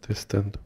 testando.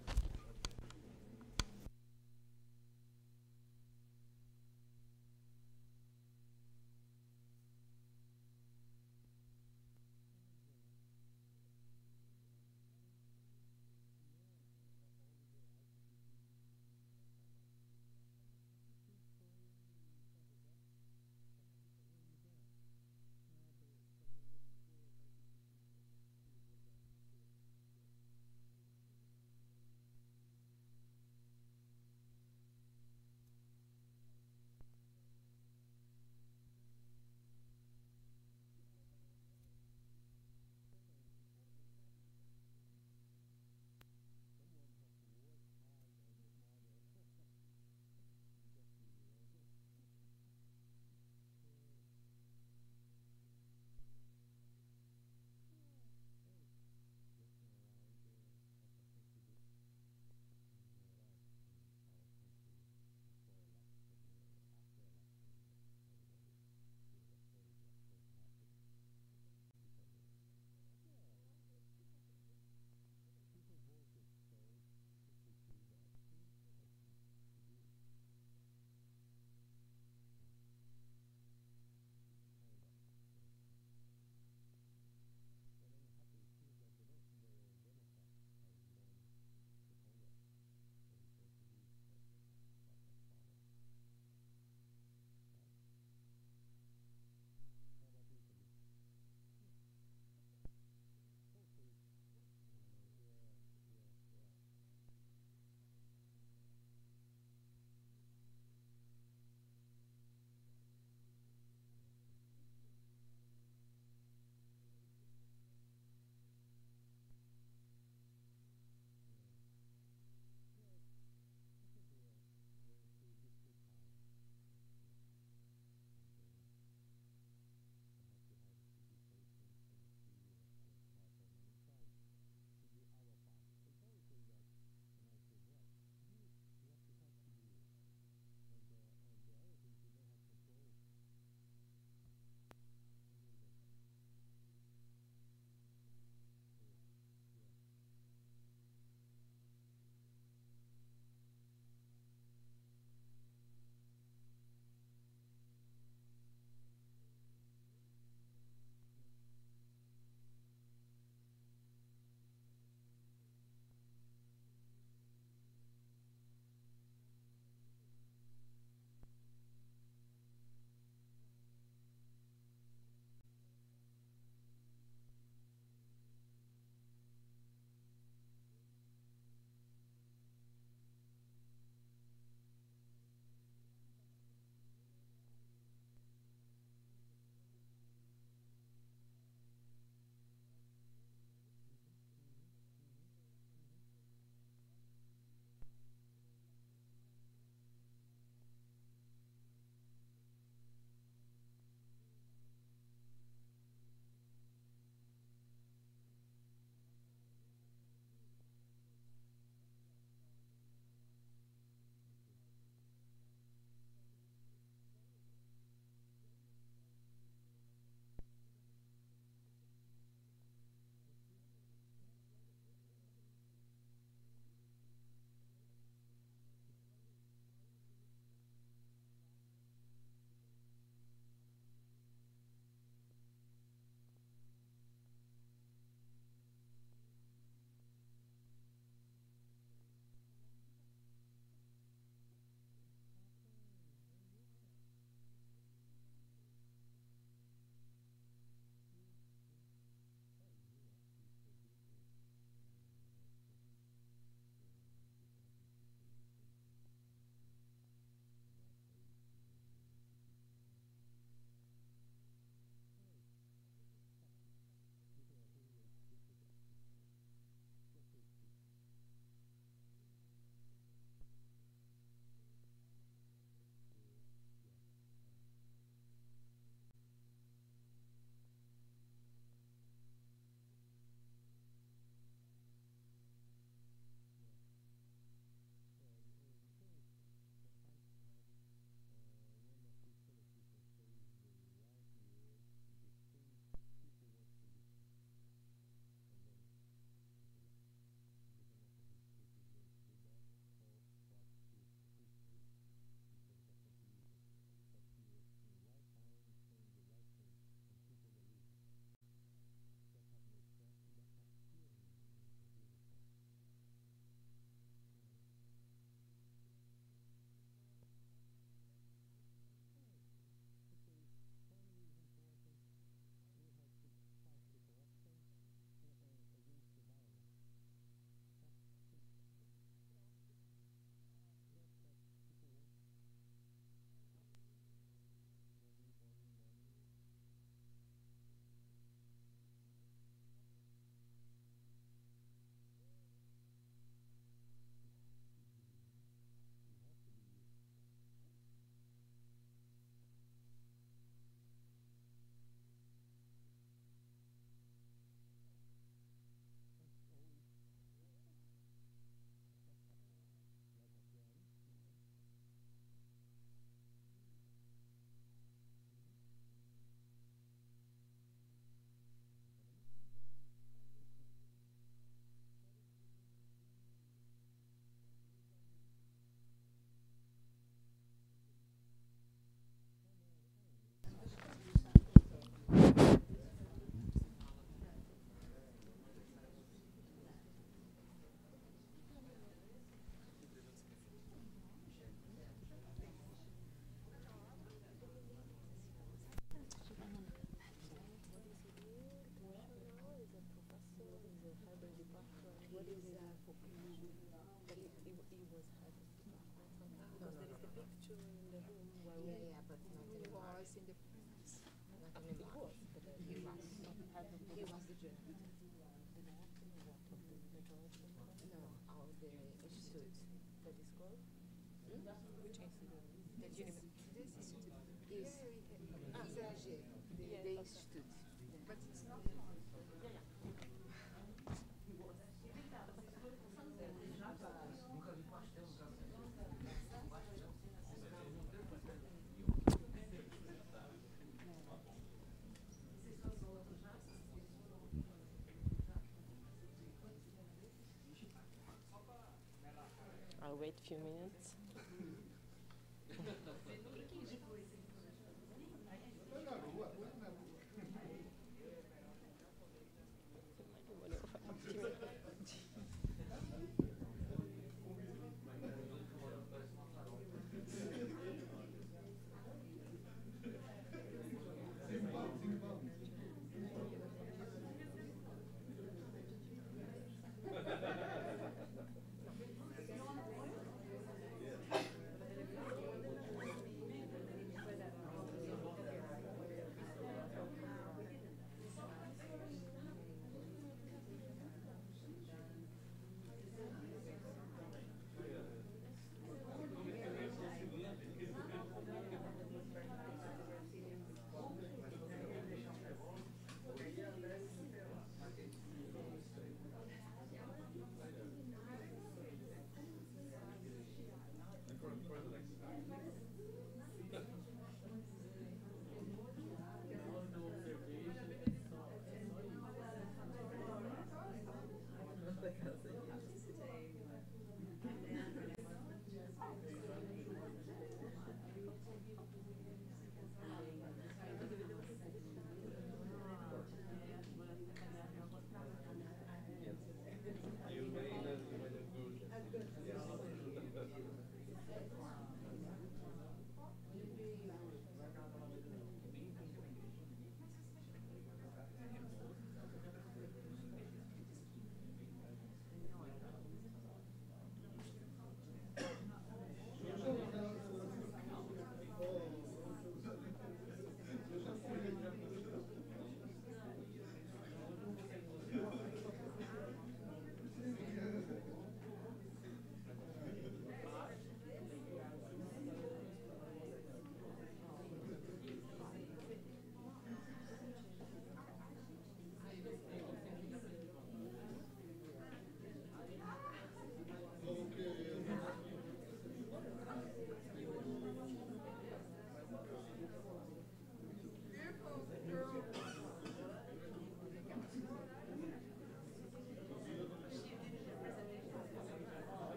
I'll wait a few minutes.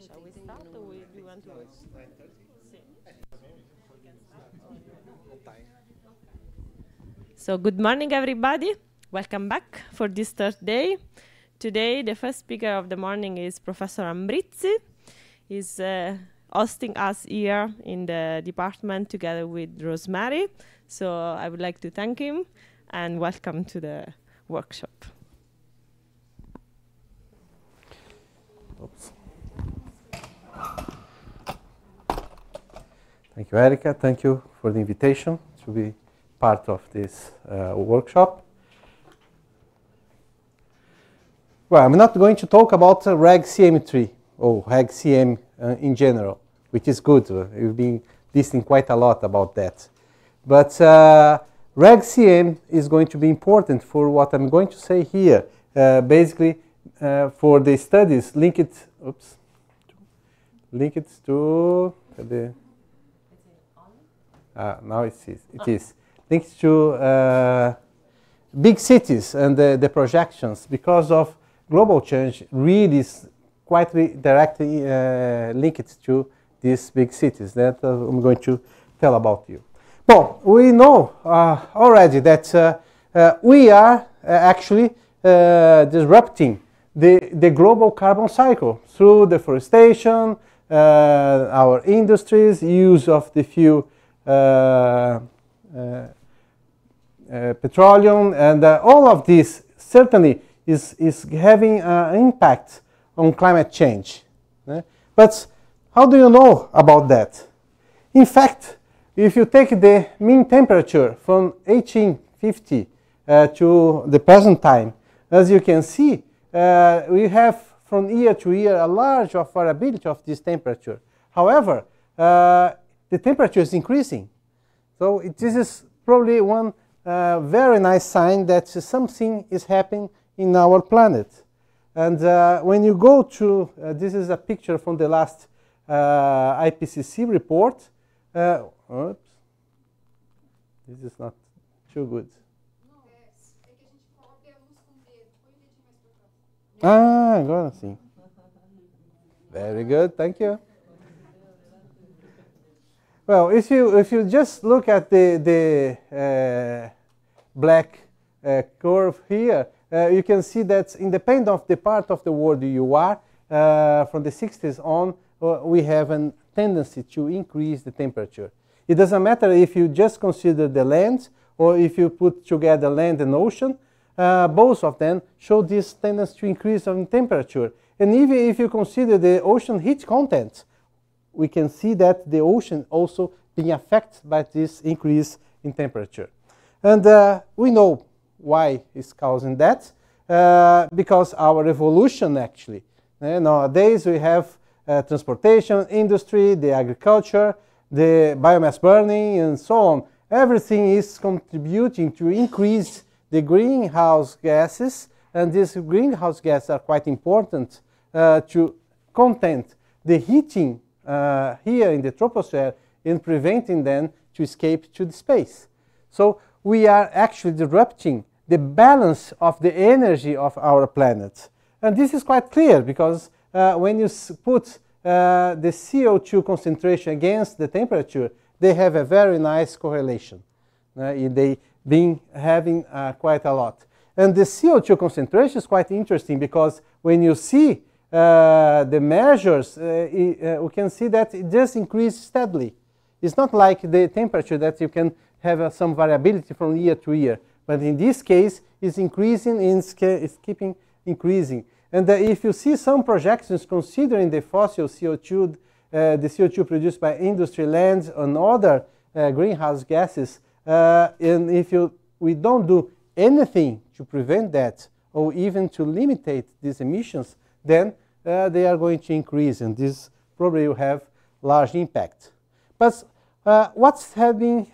Shall we start or do you want to wait? So good morning, everybody. Welcome back for this third day. Today, the first speaker of the morning is Professor Ambrizzi. He's hosting us here in the department together with Rosemary. So I would like to thank him and welcome to the workshop. Oops. Thank you, Erika. Thank you for the invitation to be part of this workshop. Well, I'm not going to talk about RegCM 3 or RegCM in general, which is good. We've been listening quite a lot about that. But RegCM is going to be important for what I'm going to say here. Basically, for the studies linked to the Now it is. Thanks to big cities and the projections, because of global change, really is quite directly linked to these big cities that I'm going to tell about you. Well, we know already that we are actually disrupting the global carbon cycle through deforestation, our industries, use of the fuel petroleum, and all of this certainly is having an impact on climate change. But how do you know about that? In fact, if you take the mean temperature from 1850 to the present time, as you can see, we have from year to year a large variability of this temperature. However, the temperature is increasing. So this is probably one very nice sign that something is happening in our planet. And when you go to, this is a picture from the last IPCC report. Oops, this is not too good. Agora sim. Very good, thank you. Well, if you just look at the black curve here, you can see that independent of the part of the world you are, from the 60s on, we have a tendency to increase the temperature. It doesn't matter if you just consider the land or if you put together land and ocean, both of them show this tendency to increase in temperature. And even if you consider the ocean heat content, we can see that the ocean also being affected by this increase in temperature. And we know why it's causing that, because our evolution actually. Nowadays we have transportation, industry, the agriculture, the biomass burning, and so on. Everything is contributing to increase the greenhouse gases, and these greenhouse gases are quite important to content the heating here in the troposphere and preventing them to escape to the space. So we are actually disrupting the balance of the energy of our planet. And this is quite clear because when you put the CO2 concentration against the temperature, they have a very nice correlation. They been having quite a lot. And the CO2 concentration is quite interesting because when you see the measures, we can see that it just increases steadily. It's not like the temperature that you can have some variability from year to year. But in this case, it's increasing and it's keeping increasing. And if you see some projections considering the fossil CO2, the CO2 produced by industry, land, and other greenhouse gases, and if we don't do anything to prevent that or even to limit these emissions, then they are going to increase, and this probably will have large impact. But what's happening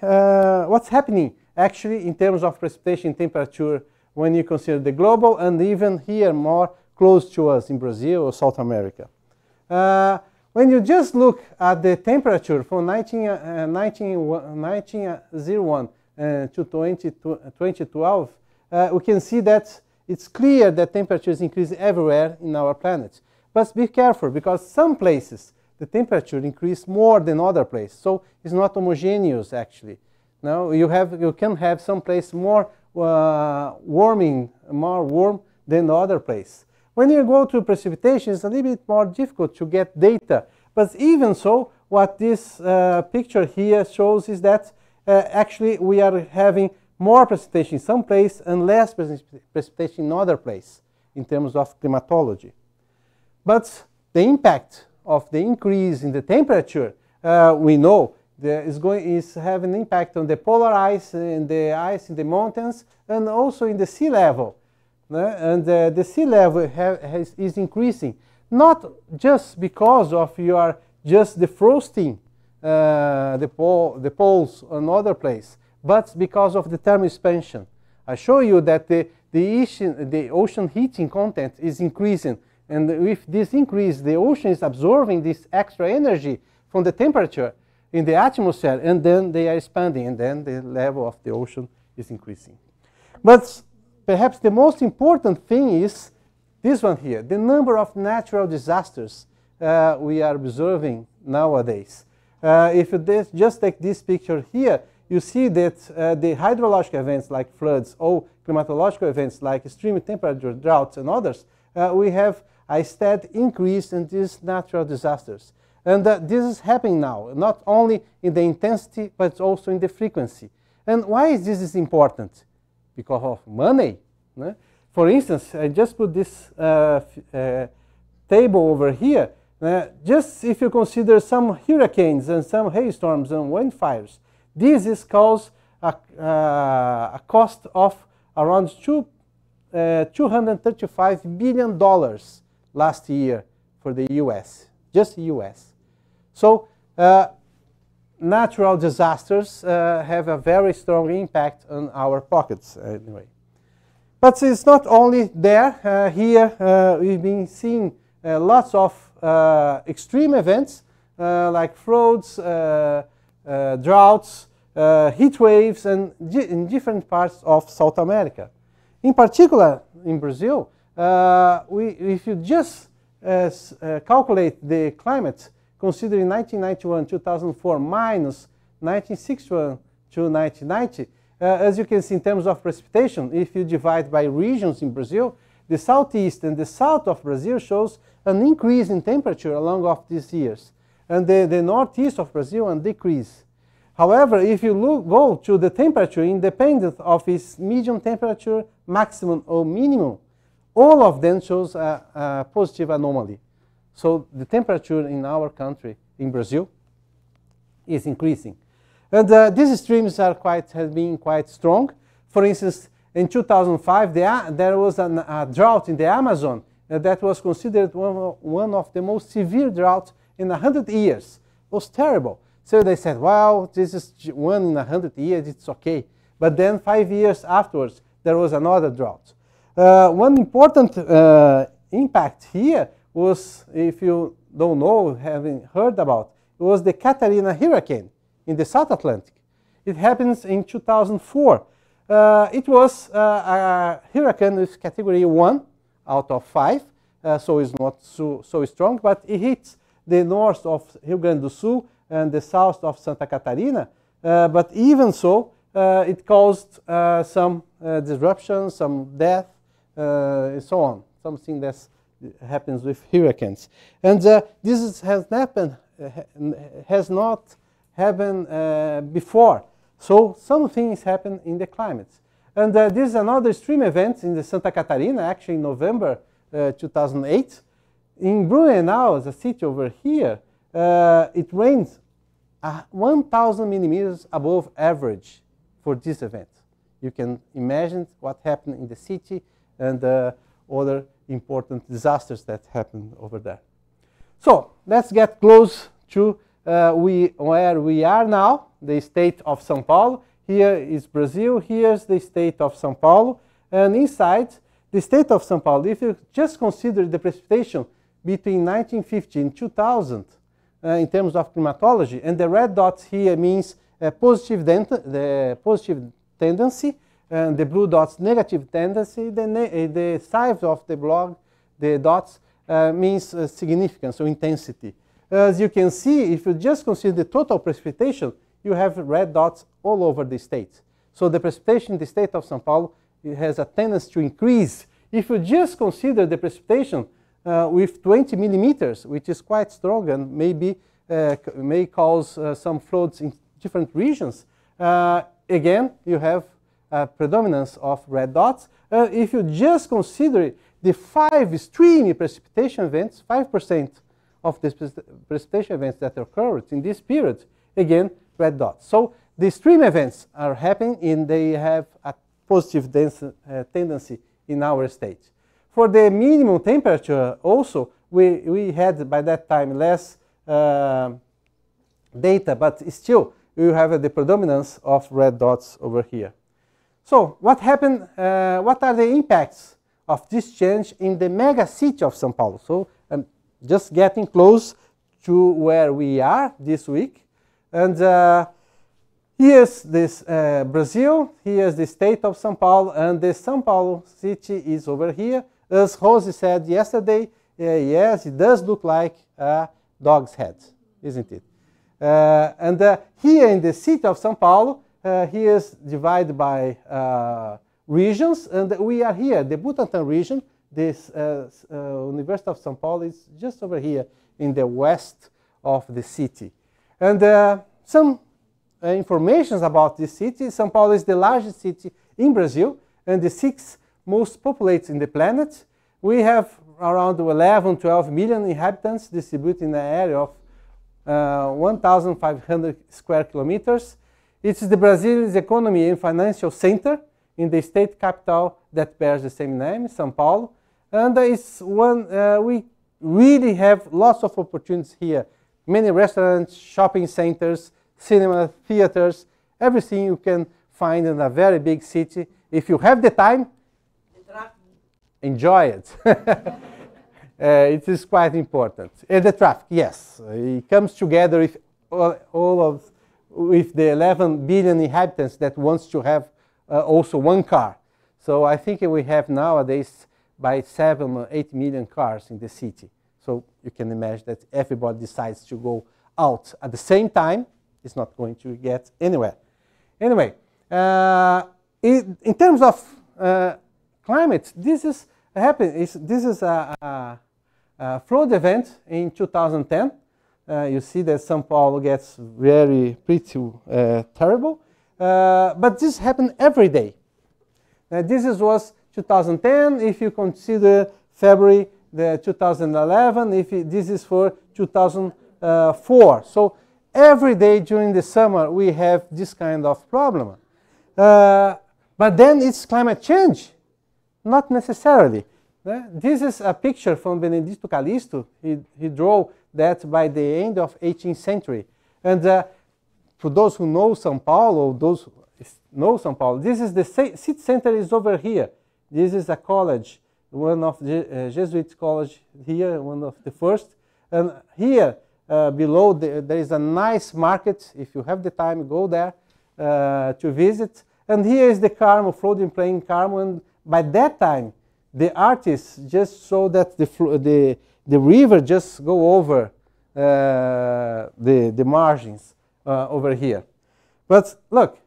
actually in terms of precipitation temperature when you consider the global and even here more close to us in Brazil or South America? When you just look at the temperature from 1901 to 2012, we can see that it's clear that temperature is increasing everywhere in our planet. But be careful, because some places the temperature increases more than other places. So it's not homogeneous actually. Now you can have some place more warm than the other place. When you go to precipitation, it's a little bit more difficult to get data. But even so, what this picture here shows is that actually we are having more precipitation in some place and less precipitation in other place in terms of climatology. But the impact of the increase in the temperature, we know is having an impact on the polar ice and the ice in the mountains and also in the sea level. And the sea level is increasing, not just because of you are just defrosting the poles on other place, but because of the thermal expansion. I show you that the ocean heating content is increasing, and with this increase, the ocean is absorbing this extra energy from the temperature, in the atmosphere, and then they are expanding, and then the level of the ocean is increasing. But perhaps the most important thing is this one here, the number of natural disasters we are observing nowadays. If you just take this picture here, you see that the hydrological events like floods or climatological events like extreme temperature, droughts, and others, we have a steady increase in these natural disasters. And this is happening now, not only in the intensity, but also in the frequency. And why is this important? Because of money. For instance, I just put this table over here. Just if you consider some hurricanes and some hailstorms and wildfires, this is cause a cost of around $235 billion last year for the US, just the US. So natural disasters have a very strong impact on our pockets anyway. But it's not only there. Here we've been seeing lots of extreme events like floods, droughts, heat waves, and in different parts of South America. In particular, in Brazil, if you just calculate the climate, considering 1991-2004 minus 1961 to 1990, as you can see in terms of precipitation, if you divide by regions in Brazil, the southeast and the south of Brazil shows an increase in temperature along of these years, and the northeast of Brazil a decrease. However, if you go to the temperature independent of its median temperature, maximum or minimum, all of them shows a positive anomaly. So the temperature in our country, in Brazil, is increasing. And these extremes have been quite strong. For instance, in 2005, there was a drought in the Amazon that was considered one of the most severe droughts in 100 years. It was terrible. So they said, well, this is one in 100 years, it's okay. But then 5 years afterwards, there was another drought. One important impact here was, if you don't know, haven't heard about, it was the Katrina hurricane in the South Atlantic. It happens in 2004. It was a hurricane with category 1 out of 5, so it's not so strong, but it hits the north of Rio Grande do Sul and the south of Santa Catarina. But even so, it caused some disruption, some death, and so on, something that happens with hurricanes. And this has not happened before. So some things happen in the climate. And this is another extreme event in the Santa Catarina, actually in November 2008. In Blumenau, the city over here, it rains 1,000 millimeters above average for this event. You can imagine what happened in the city and other important disasters that happened over there. So let's get close to where we are now, the state of São Paulo. Here is Brazil, here's the state of São Paulo. And inside the state of São Paulo, if you just consider the precipitation between 1950 and 2000 in terms of climatology, and the red dots here means positive tendency, and the blue dots negative tendency, the size of the dots means significance, so intensity. As you can see, if you just consider the total precipitation, you have red dots all over the state. So the precipitation in the state of São Paulo, it has a tendency to increase. If you just consider the precipitation with 20 millimeters, which is quite strong and may cause some floods in different regions, again, you have a predominance of red dots. If you just consider the 5 extreme precipitation events, 5% of the precipitation events that occurred in this period, again, red dots. So the extreme events are happening and they have a positive tendency in our state. For the minimum temperature also, we had by that time less data, but still you have the predominance of red dots over here. So what happened, what are the impacts of this change in the mega city of São Paulo? So I'm just getting close to where we are this week. And here's this Brazil, here's the state of São Paulo, and the São Paulo city is over here. As Rosie said yesterday, yes, it does look like a dog's head, isn't it? And here in the city of São Paulo, here is divided by regions, and we are here, the Butantã region. This University of São Paulo is just over here in the west of the city. And some information about this city. São Paulo is the largest city in Brazil and the 6th most populated in the planet. We have around 11, 12 million inhabitants distributed in an area of 1,500 square kilometers. It is the Brazil's economy and financial center in the state capital that bears the same name, São Paulo. And it's one, we really have lots of opportunities here. Many restaurants, shopping centers, cinema, theaters, everything you can find in a very big city. If you have the time, enjoy it. It is quite important. And the traffic, yes, it comes together with with the 11 billion inhabitants that wants to have also one car. So I think we have nowadays by 7 or 8 million cars in the city. So you can imagine that everybody decides to go out at the same time. It's not going to get anywhere. Anyway, in terms of climate, this is happening. This is a flood event in 2010. You see that São Paulo gets pretty terrible. But this happened every day. This was 2010. If you consider February 2011, this is for 2004. So every day during the summer we have this kind of problem. But then it's climate change. Not necessarily. This is a picture from Benedito Calixto. He drew that by the end of 18th century. And for those who know São Paulo, those who know São Paulo, this is the city center is over here. This is a college, one of the Jesuit college here, one of the first. And here below there is a nice market. If you have the time, go there to visit. And here is the Carmo, floating plain Carmo. And by that time, the artists just saw that the river just go over the margins over here. But look,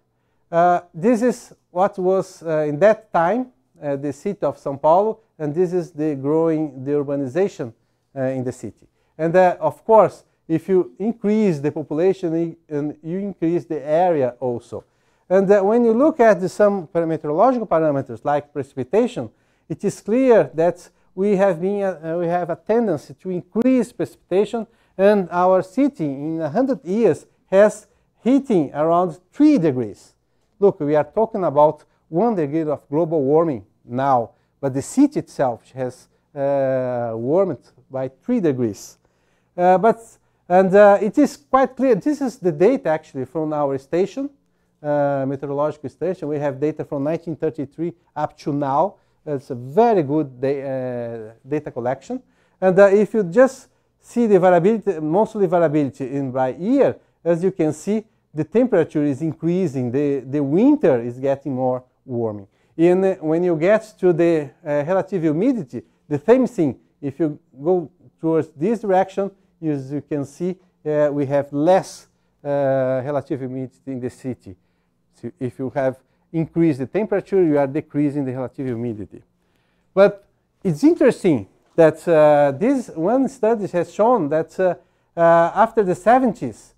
this is what was in that time the city of São Paulo, and this is the urbanization in the city. And of course, if you increase the population, and you increase the area also. And when you look at some meteorological parameters like precipitation, it is clear that we have a tendency to increase precipitation, and our city in 100 years has heating around 3 degrees. Look, we are talking about 1 degree of global warming now, but the city itself has warmed by 3 degrees. It is quite clear. This is the data actually from our station, meteorological station. We have data from 1933 up to now. It's a very good data collection. And if you just see the variability, monthly variability by year, as you can see, the temperature is increasing. The winter is getting more warming. And when you get to the relative humidity, the same thing. If you go towards this direction, as you can see, we have less relative humidity in the city. So if you have increased the temperature, you are decreasing the relative humidity. But it's interesting that this one study has shown that after the 70s,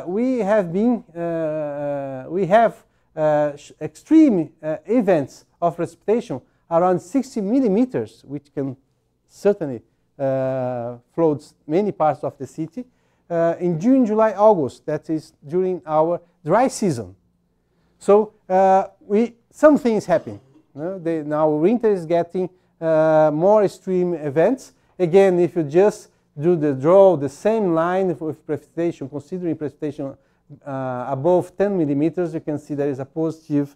we have extreme events of precipitation around 60 millimeters, which can certainly flood many parts of the city in June, July, August. That is during our dry season. So some things happen. Now winter is getting more extreme events. Again, if you just draw the same line with precipitation, considering precipitation above 10 millimeters, you can see there is a positive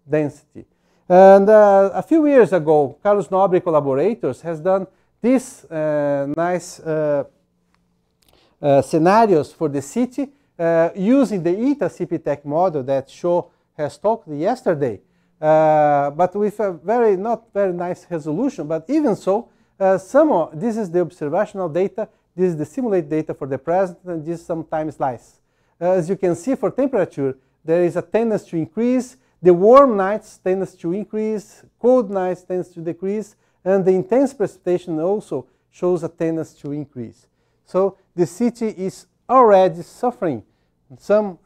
density. And a few years ago, Carlos Nobre collaborators has done these nice scenarios for the city using the ETA CPTEC model that Sho has talked yesterday, but with a not very nice resolution. But even so, this is the observational data, this is the simulated data for the present, and this sometimes lies. As you can see, for temperature, there is a tendency to increase. The warm nights tends to increase, cold nights tends to decrease, and the intense precipitation also shows a tendency to increase. So the city is already suffering some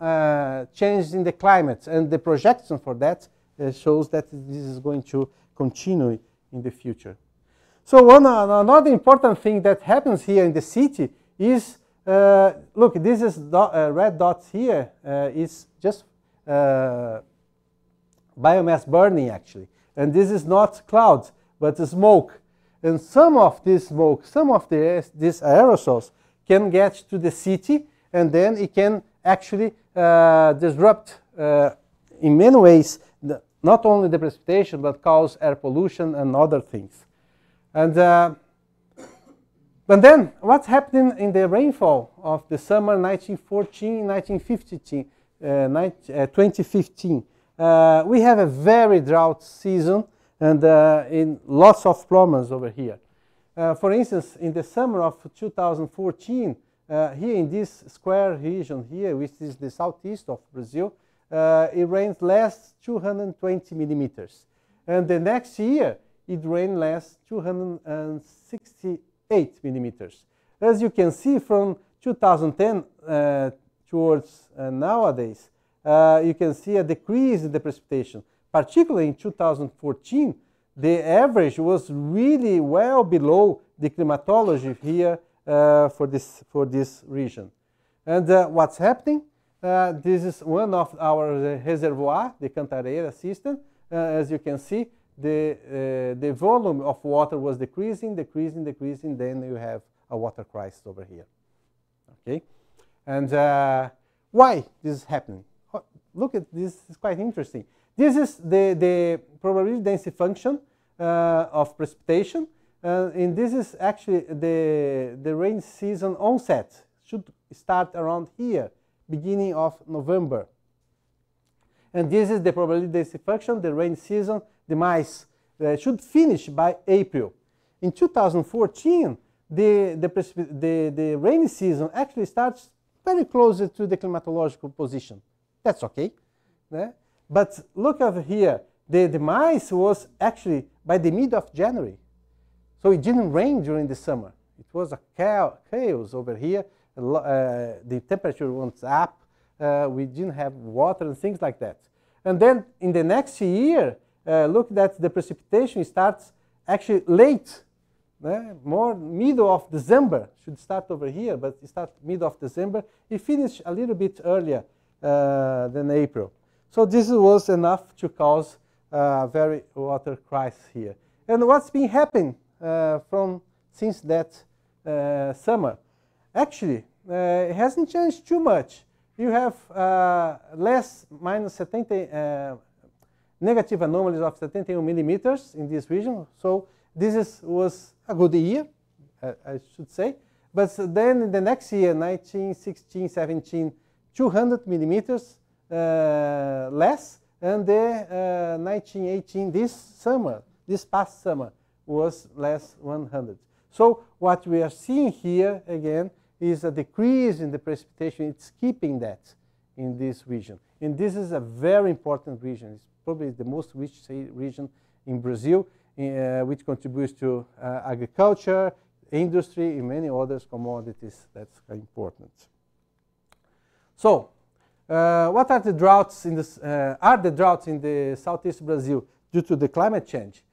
change in the climate, and the projection for that shows that this is going to continue in the future. So another important thing that happens here in the city is, look, this is red dots here, is just biomass burning actually. And this is not clouds, but smoke. And some of this smoke, some of these aerosols can get to the city, and then it can actually disrupt in many ways not only the precipitation, but cause air pollution and other things. And but then what's happening in the rainfall of the summer 2015? We have a very drought season, and in lots of problems over here. For instance, in the summer of 2014, here in this square region here, which is the southeast of Brazil, it rained less 220 millimeters. And the next year, it rained less 268 millimeters. As you can see from 2010 towards nowadays, you can see a decrease in the precipitation. Particularly in 2014, the average was really well below the climatology here for this region. And what's happening? This is one of our reservoir, the Cantareira system. As you can see, the volume of water was decreasing, then you have a water crisis over here. Okay? And why this is happening? Look at this, it's quite interesting. This is the probability density function of precipitation, and this is actually the rain season onset. Should start around here, beginning of November. And this is the probability density function, the rain season, the mice should finish by April. In 2014, the rainy season actually starts very close to the climatological position. That's okay. Yeah? But look over here, the mice was actually by the mid of January. So it didn't rain during the summer. It was a chaos over here. The temperature went up. We didn't have water and things like that. And then in the next year, look that the precipitation starts actually late, more middle of December. Should start over here, but it starts middle of December. It finished a little bit earlier than April. So this was enough to cause a very water crisis here. And what's been happening since that summer? Actually, it hasn't changed too much. You have minus 70 negative anomalies of 71 millimeters in this region. So this was a good year, I should say. But then in the next year, 1916, 17, 200 millimeters less, and the 1918, this past summer, was less 100. So what we are seeing here again is a decrease in the precipitation. It's keeping that in this region. And this is a very important region. It's probably the most rich region in Brazil, which contributes to agriculture, industry, and many other commodities. That's important. So, what are the droughts in this? Are the droughts in the southeast Brazil due to the climate change?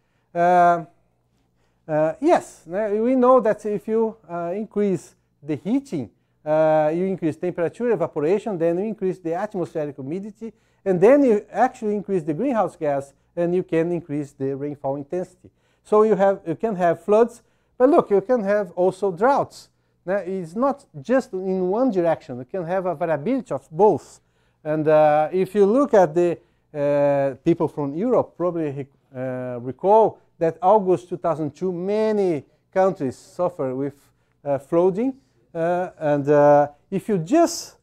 Yes, we know that if you increase the heating, you increase temperature, evaporation, then you increase the atmospheric humidity, and then you actually increase the greenhouse gas, and you can increase the rainfall intensity. So you can have floods, but look, you can have also droughts. Now, it's not just in one direction. You can have a variability of both. And if you look at the people from Europe, probably recall that August 2002, many countries suffer with flooding. And if you just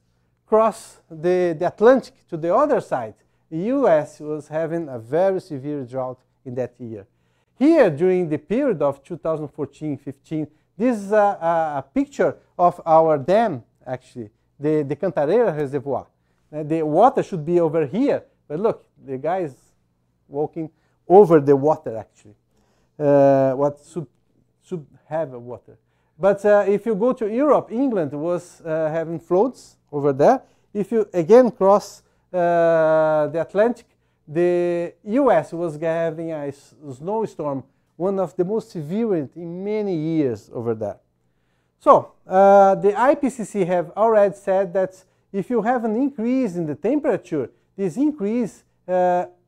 cross the Atlantic to the other side, the US was having a very severe drought in that year. Here, during the period of 2014-15, this is a picture of our dam, actually, the Cantareira Reservoir. The water should be over here, but look, the guy is walking over the water, actually. What should have water. But if you go to Europe, England was having floods over there. If you again cross the Atlantic, the US was having a snowstorm, one of the most severe in many years over there. So the IPCC have already said that if you have an increase in the temperature, this increase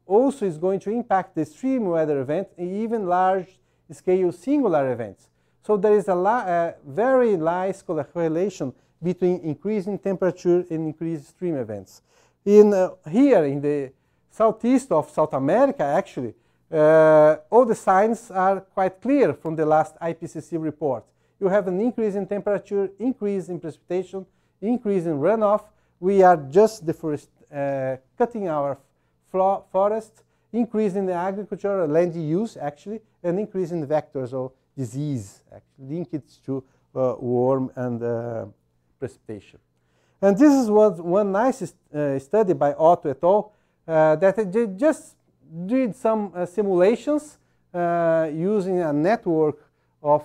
also is going to impact the extreme weather event and even large-scale singular events. So there is a very nice correlation between increasing temperature and increased extreme events. Here in the southeast of South America, actually, all the signs are quite clear from the last IPCC report. You have an increase in temperature, increase in precipitation, increase in runoff. We are just cutting our forest, increase in the agriculture, land use, actually, and increase in the vectors of disease, actually, linked to warm and precipitation. And this is one nice study by Otto et al. That they just did some simulations using a network of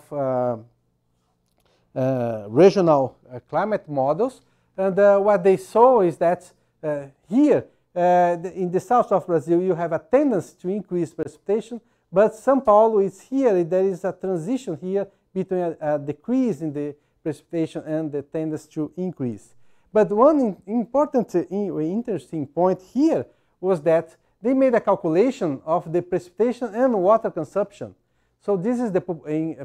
regional climate models. And what they saw is that here, in the south of Brazil, you have a tendency to increase precipitation, but São Paulo is here. There is a transition here between a decrease in the precipitation and the tendency to increase. But one important, interesting point here was that they made a calculation of the precipitation and water consumption. So this is the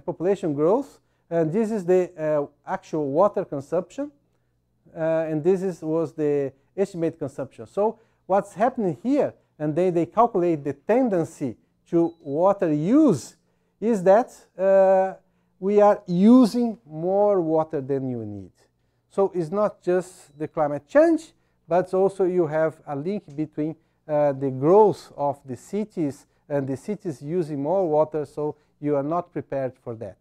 population growth, and this is the actual water consumption, and this was the estimated consumption. So what's happening here, and they calculate the tendency to water use, is that we are using more water than you need. So it's not just the climate change, but also you have a link between the growth of the cities and the cities using more water, so you are not prepared for that.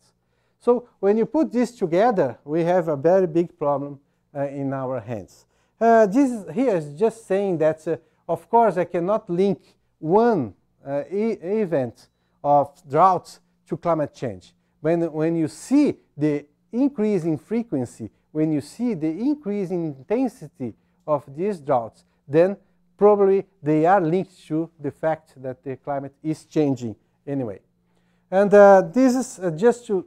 So when you put this together, we have a very big problem in our hands. This here is just saying that, of course, I cannot link one event of droughts to climate change. When you see the increase in frequency, when you see the increase in intensity of these droughts, then probably they are linked to the fact that the climate is changing anyway. And this is just to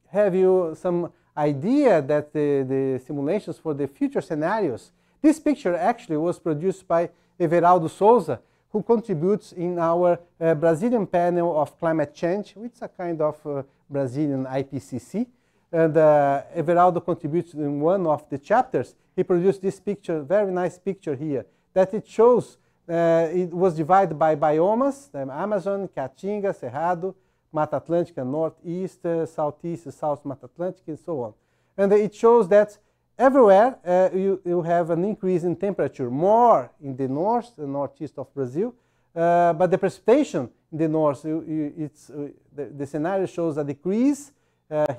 have you some idea that the simulations for the future scenarios. This picture actually was produced by Everaldo Souza, who contributes in our Brazilian panel of climate change, which is a kind of Brazilian IPCC. And Everaldo contributes in one of the chapters. He produced this picture, very nice picture here, that it shows it was divided by biomas, the Amazon, Caatinga, Cerrado, Mata Atlântica, Northeast, Southeast, South Mata Atlântica, and so on. And it shows that everywhere you have an increase in temperature, more in the north and northeast of Brazil, but the precipitation in the north, the scenario shows a decrease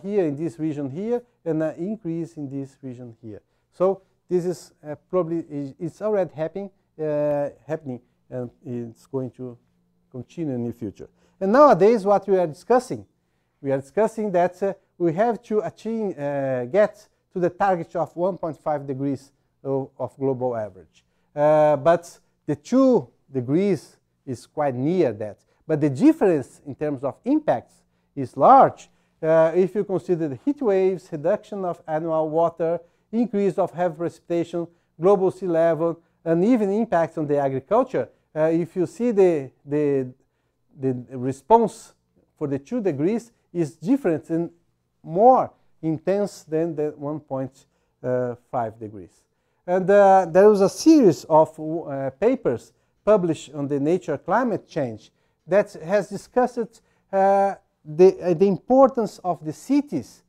here in this region here, and an increase in this region here. So this is probably, it's already happening, and it's going to continue in the future. And nowadays, what we are discussing that we have to achieve, get to the target of 1.5 degrees of global average. But the 2 degrees is quite near that. But the difference in terms of impacts is large. If you consider the heat waves, reduction of annual water, increase of heavy precipitation, global sea level, and even impacts on the agriculture, if you see the response for the 2 degrees is different and more intense than the 1.5 degrees. And there was a series of papers published on the Nature Climate Change that has discussed the importance of the cities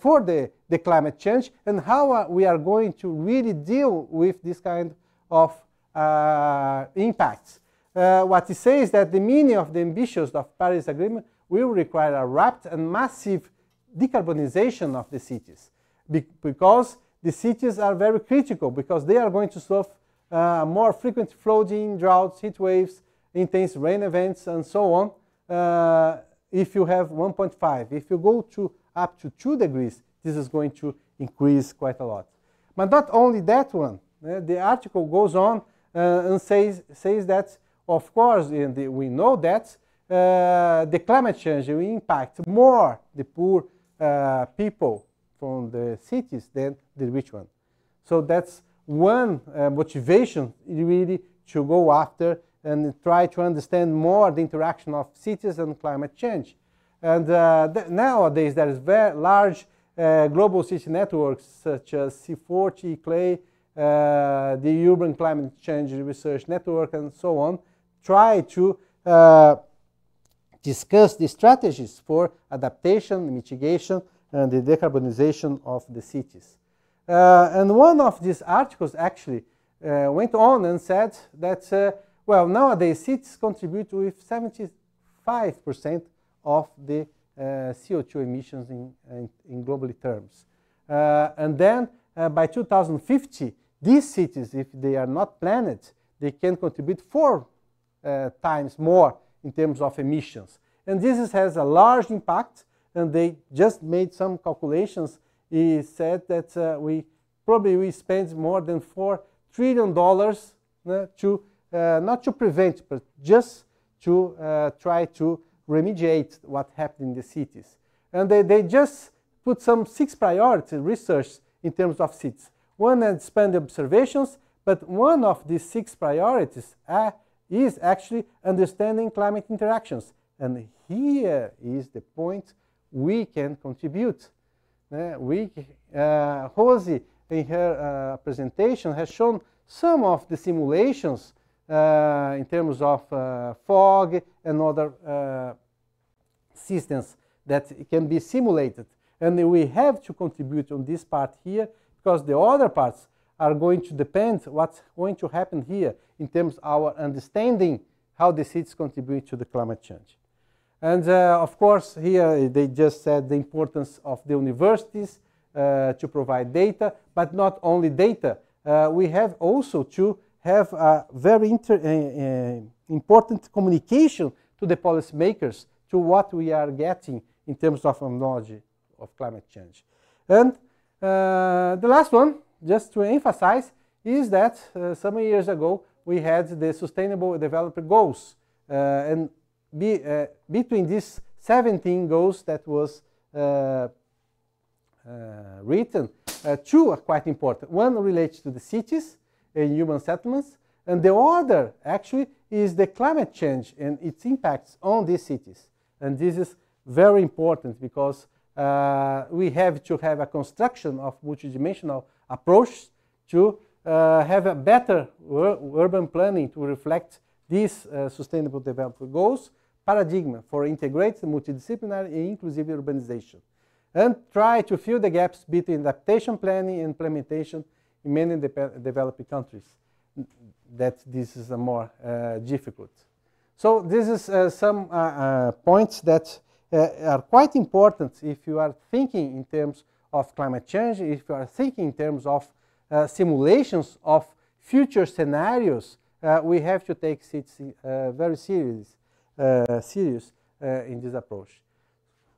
for the climate change, and how we are going to really deal with this kind of impacts. What it says is that the meaning of the ambitions of Paris Agreement will require a rapid and massive decarbonization of the cities, because the cities are very critical, because they are going to suffer more frequent flooding, droughts, heat waves, intense rain events, and so on. If you have 1.5, if you go to up to 2 degrees, this is going to increase quite a lot. But not only that one. The article goes on and says that, of course, we know that the climate change will impact more the poor people from the cities than the rich one. So that's one motivation really to go after and try to understand more the interaction of cities and climate change. And nowadays there is very large global city networks such as C40, CLAY, the Urban Climate Change Research Network, and so on, try to discuss the strategies for adaptation, mitigation, and the decarbonization of the cities. And one of these articles actually went on and said that, well, nowadays cities contribute with 75% of the CO2 emissions in globally terms. And then by 2050, these cities, if they are not planned, they can contribute 4 times more in terms of emissions. And this has a large impact, and they just made some calculations. He said that we spend more than $4 trillion to not to prevent, but just to try to remediate what happened in the cities. And they just put some 6 priority research in terms of cities. One is expand observations, but one of these 6 priorities is actually understanding climate interactions. And here is the point we can contribute. Rosie, in her presentation, has shown some of the simulations in terms of fog and other systems that can be simulated. And we have to contribute on this part here, because the other parts are going to depend what's going to happen here in terms of our understanding how the cities contribute to the climate change. And of course, here they just said the importance of the universities to provide data, but not only data. We have also to have a very important communication to the policymakers to what we are getting in terms of knowledge of climate change. And the last one, just to emphasize, is that some years ago we had the Sustainable Development Goals, and between these 17 goals that was written, 2 are quite important. One relates to the cities and human settlements, and the other actually is the climate change and its impacts on these cities. And this is very important, because we have to have a construction of multidimensional approach to have a better urban planning to reflect these Sustainable Development Goals paradigm for integrated, multidisciplinary, and inclusive urbanization, and try to fill the gaps between adaptation planning and implementation in many developing countries. That this is more difficult. So this is some points that are quite important if you are thinking in terms of climate change, if you are thinking in terms of simulations of future scenarios. We have to take it very serious in this approach.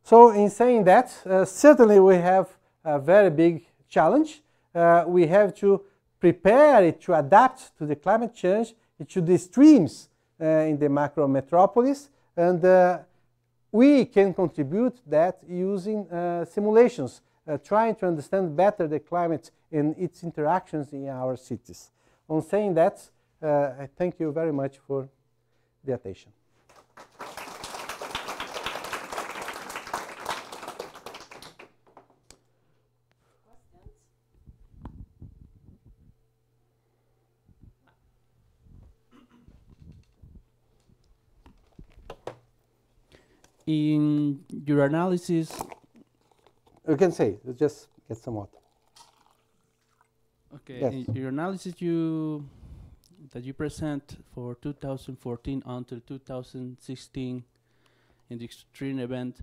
So in saying that, certainly we have a very big challenge. We have to prepare it to adapt to the climate change, to the streams in the macro metropolis, and we can contribute that using simulations, trying to understand better the climate and its interactions in our cities. On saying that, I thank you very much for the attention. In your analysis, You can say, just get some water. Okay, Yes. in your analysis that you present for 2014 until 2016 in the extreme event,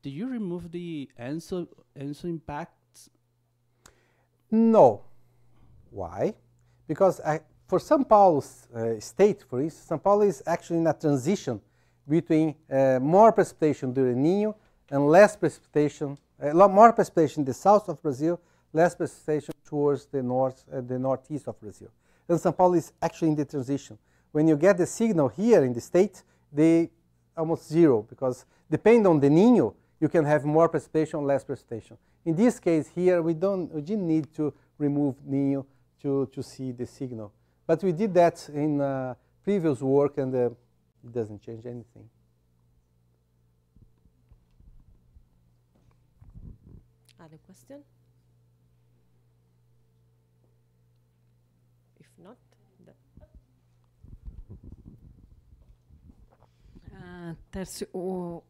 do you remove the ENSO impacts? No. Why? Because for São Paulo's state, for instance, São Paulo is actually in a transition between more precipitation during Ninho and less precipitation, more precipitation in the south of Brazil, less precipitation towards the northeast of Brazil. And São Paulo is actually in the transition. When you get the signal here in the state, they almost zero, because depending on the Ninho, you can have more precipitation or less precipitation. In this case here, we didn't need to remove Ninho to see the signal. But we did that in previous work, and it doesn't change anything. Other question? If not, Tercio,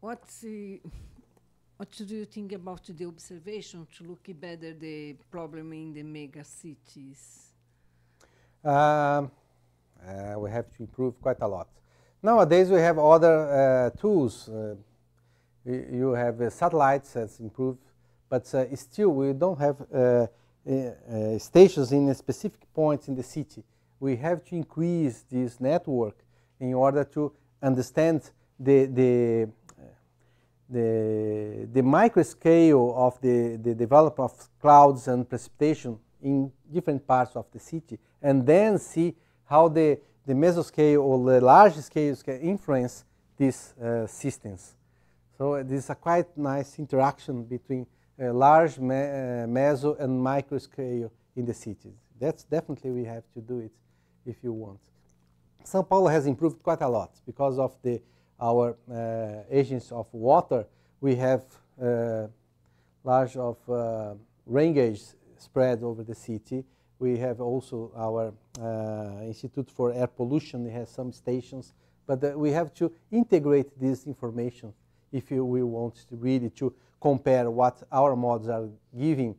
what do you think about the observation to look better the problem in the mega cities? We have to improve quite a lot. Nowadays we have other tools. You have satellites that's improved, but still we don't have stations in specific points in the city. We have to increase this network in order to understand the micro scale of the development of clouds and precipitation in different parts of the city, and then see how the mesoscale or the large scales can influence these systems. So this is a quite nice interaction between large meso and micro scale in the cities. That's definitely we have to do it if you want. São Paulo has improved quite a lot because of our agents of water. We have large of rain gauge spread over the city. We have also our Institute for Air Pollution. It has some stations, but we have to integrate this information if we want to really to compare what our models are giving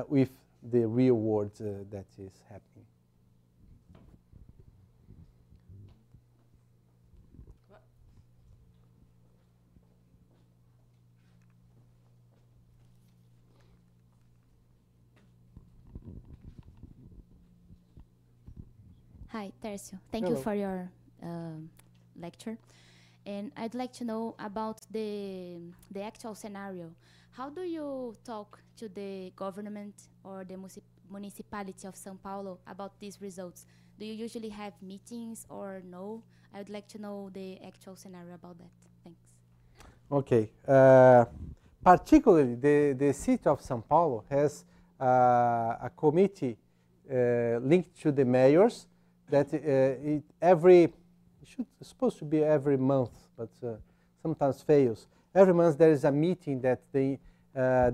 with the real world that is happening. Hi, Tercio. Thank you for your lecture. And I'd like to know about the actual scenario. How do you talk to the government or the municipality of São Paulo about these results? Do you usually have meetings or no? I would like to know the actual scenario about that. Thanks. Okay. Particularly, the city of São Paulo has a committee linked to the mayors that it's supposed to be every month, but sometimes fails. Every month there is a meeting that the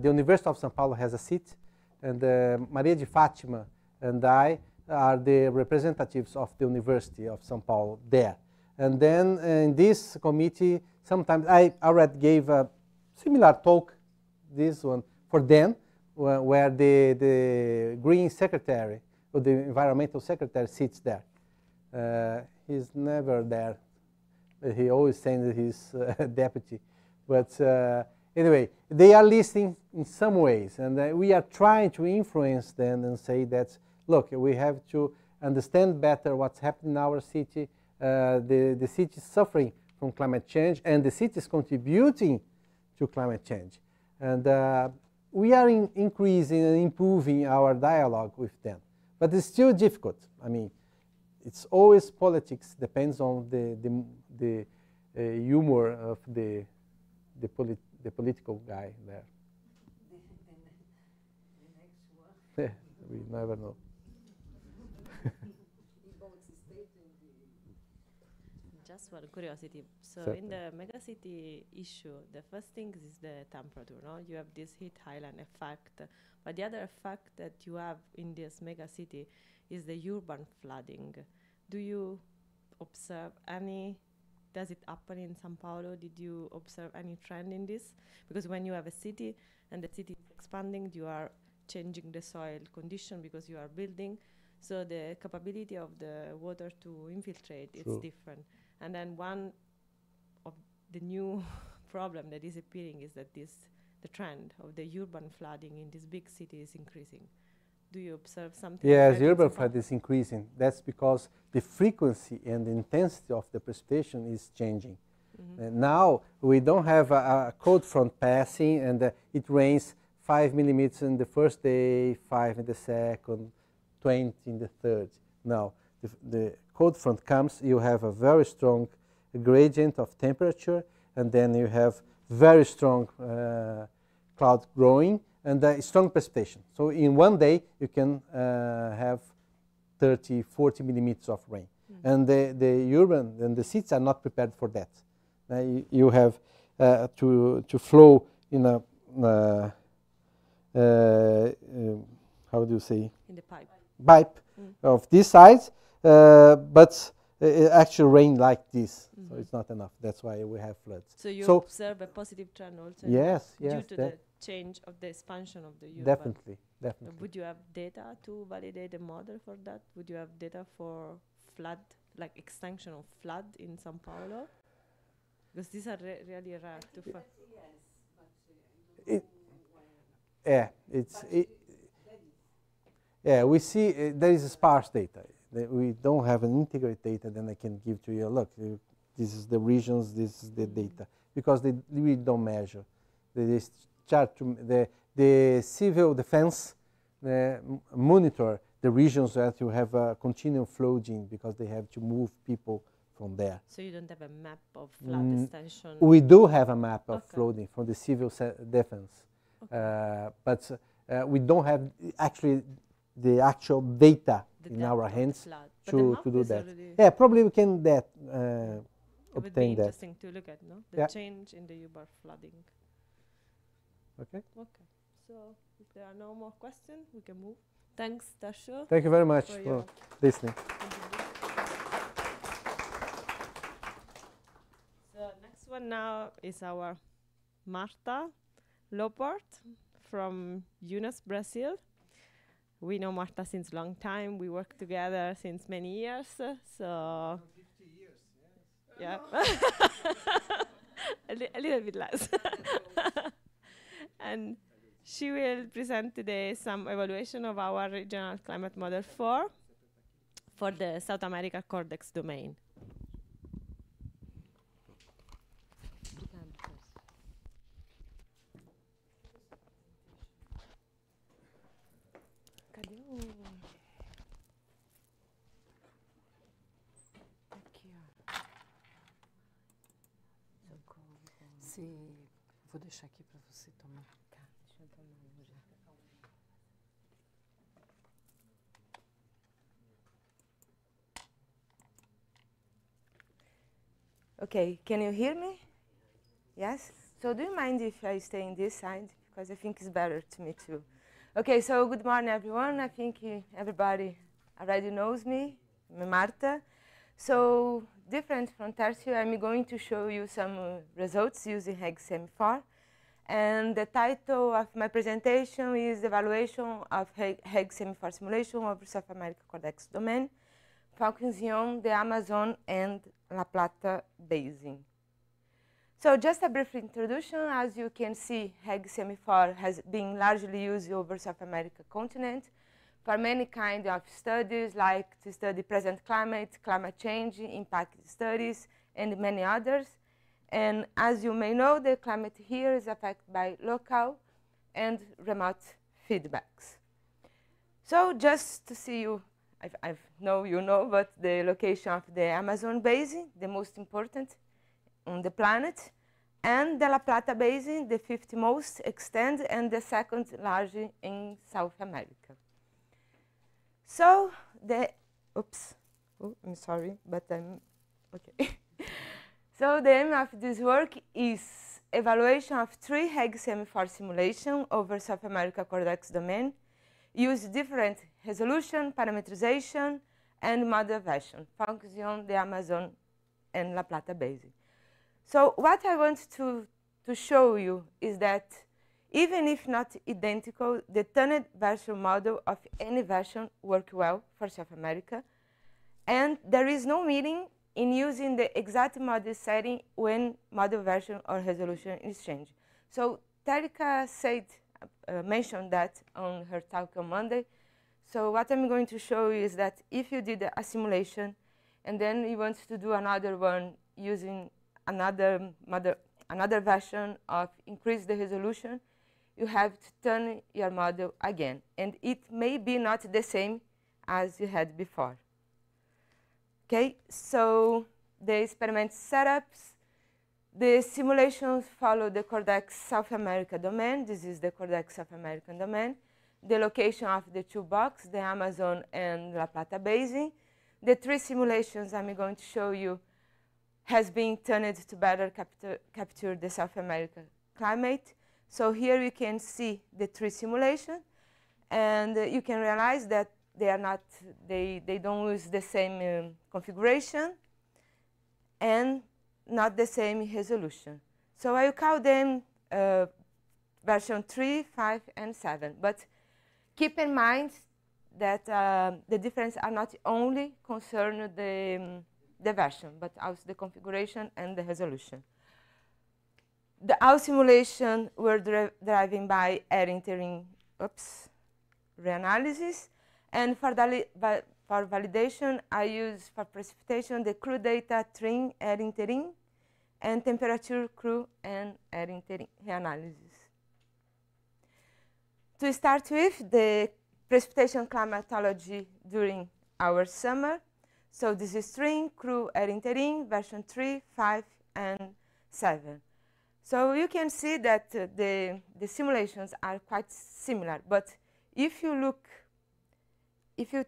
University of São Paulo has a seat, and Maria de Fátima and I are the representatives of the University of São Paulo there. And then in this committee, sometimes I already gave a similar talk, this one, for them, where the Green Secretary or the Environmental Secretary sits there. He's never there. He always sends his deputy. But anyway, they are listening in some ways, and we are trying to influence them and say that, look, we have to understand better what's happening in our city. The city is suffering from climate change, and the city is contributing to climate change. And we are increasing and improving our dialogue with them. But it's still difficult. I mean, it's always politics, depends on the humor of the political guy there. The next one. We never know. Just for curiosity, so Certainly. in the megacity issue, the first thing is the temperature, no? You have this heat island effect, but the other effect that you have in this megacity is the urban flooding. Do you observe any does it happen in São Paulo? Did you observe any trend in this? Because when you have a city and the city is expanding, you are changing the soil condition because you are building. So the capability of the water to infiltrate is different. And then one of the new problem that is appearing is that the trend of the urban flooding in this big city is increasing. Do you observe something? Yes, the urban flood is increasing. That's because the frequency and the intensity of the precipitation is changing. Now we don't have a cold front passing and it rains 5 millimeters in the first day, 5 in the second, 20 in the third. Now the cold front comes, you have a very strong gradient of temperature, and then you have very strong cloud growing and strong precipitation. So in one day you can have 30, 40 millimeters of rain. And the urban and the cities are not prepared for that. You have to flow in a how do you say? In the pipe. Pipe of this size, but it actually rain like this, so it's not enough. That's why we have floods. So you observe a positive trend also. Yes, due to the change of the expansion of the urban. Definitely, definitely. Would you have data to validate the model for that? Would you have data for flood, like extinction of flood in São Paulo? Because these are really rare to find. We see there is sparse data. We don't have an integrated data. Then I can give to you. Look, this is the regions. This is the data, because they really don't measure. They start to the civil defense monitor the regions that you have a continual flooding, because they have to move people from there. So you don't have a map of flood extension? We do have a map of flooding from the civil defense, but we don't have actually the actual data in our hands to do that. Yeah, probably we can obtain that. It would be interesting to look at, no? The change in the urban flooding. Okay. Okay. So if there are no more questions, we can move. Thanks, Tasho. Thank you very much for listening. So next one now is our Marta Loport from Unas, Brazil. We know Marta since a long time. We work together since many years. So 50 years, yeah. a little bit less. And she will present today some evaluation of our regional climate model for the South America CORDEX domain. Vou deixar aqui para você tomar. Tá, deixa eu tomar já. Okay, can you hear me? Yes? So do you mind if I stay on this side? Because I think it's better to me too. Okay, so good morning everyone. I think everybody already knows me. I'm Marta. So different from Tarcio, I'm going to show you some results using RegCM4. And the title of my presentation is Evaluation of RegCM4 Simulation over South America CORDEX domain, focusing on the Amazon and La Plata Basin. So just a brief introduction. As you can see, RegCM4 has been largely used over South America continent for many kinds of studies, like to study present climate, climate change, impact studies, and many others. And as you may know, the climate here is affected by local and remote feedbacks. So just to see you, I know you know, but the location of the Amazon Basin, the most important on the planet, and the La Plata Basin, the 5th most extended and the 2nd largest in South America. So I'm sorry, but I'm okay. So the aim of this work is evaluation of 3 RegCM4 simulations over South America CORDEX domain, use different resolution, parameterization, and model version, focusing on the Amazon and La Plata Basin. So what I want to show you is that even if not identical, the tunneled version model of any version work well for South America. And there is no meaning in using the exact model setting when model version or resolution is changed. So Terika mentioned that on her talk on Monday. So what I'm going to show you is that if you did a simulation and then you want to do another one using another version of increase the resolution, you have to turn your model again. And it may be not the same as you had before. Okay, so the experiment setups. The simulations follow the CORDEX South America domain. This is the CORDEX South American domain. The location of the two boxes, the Amazon and La Plata Basin. The three simulations I'm going to show you has been turned to better capture the South American climate. So here you can see the three simulations, and you can realize that they are not, they don't use the same configuration and not the same resolution. So I will call them version 3, 5, and 7. But keep in mind that the difference are not only concerned the version, but also the configuration and the resolution. Our simulation were driven by air entering reanalysis, and for validation, I use for precipitation the crew data, trim, air entering, and temperature, crew, and air entering reanalysis. To start with, the precipitation climatology during our summer. So this is trim, crew, air entering, version 3, 5, and 7. So you can see that the simulations are quite similar, but if you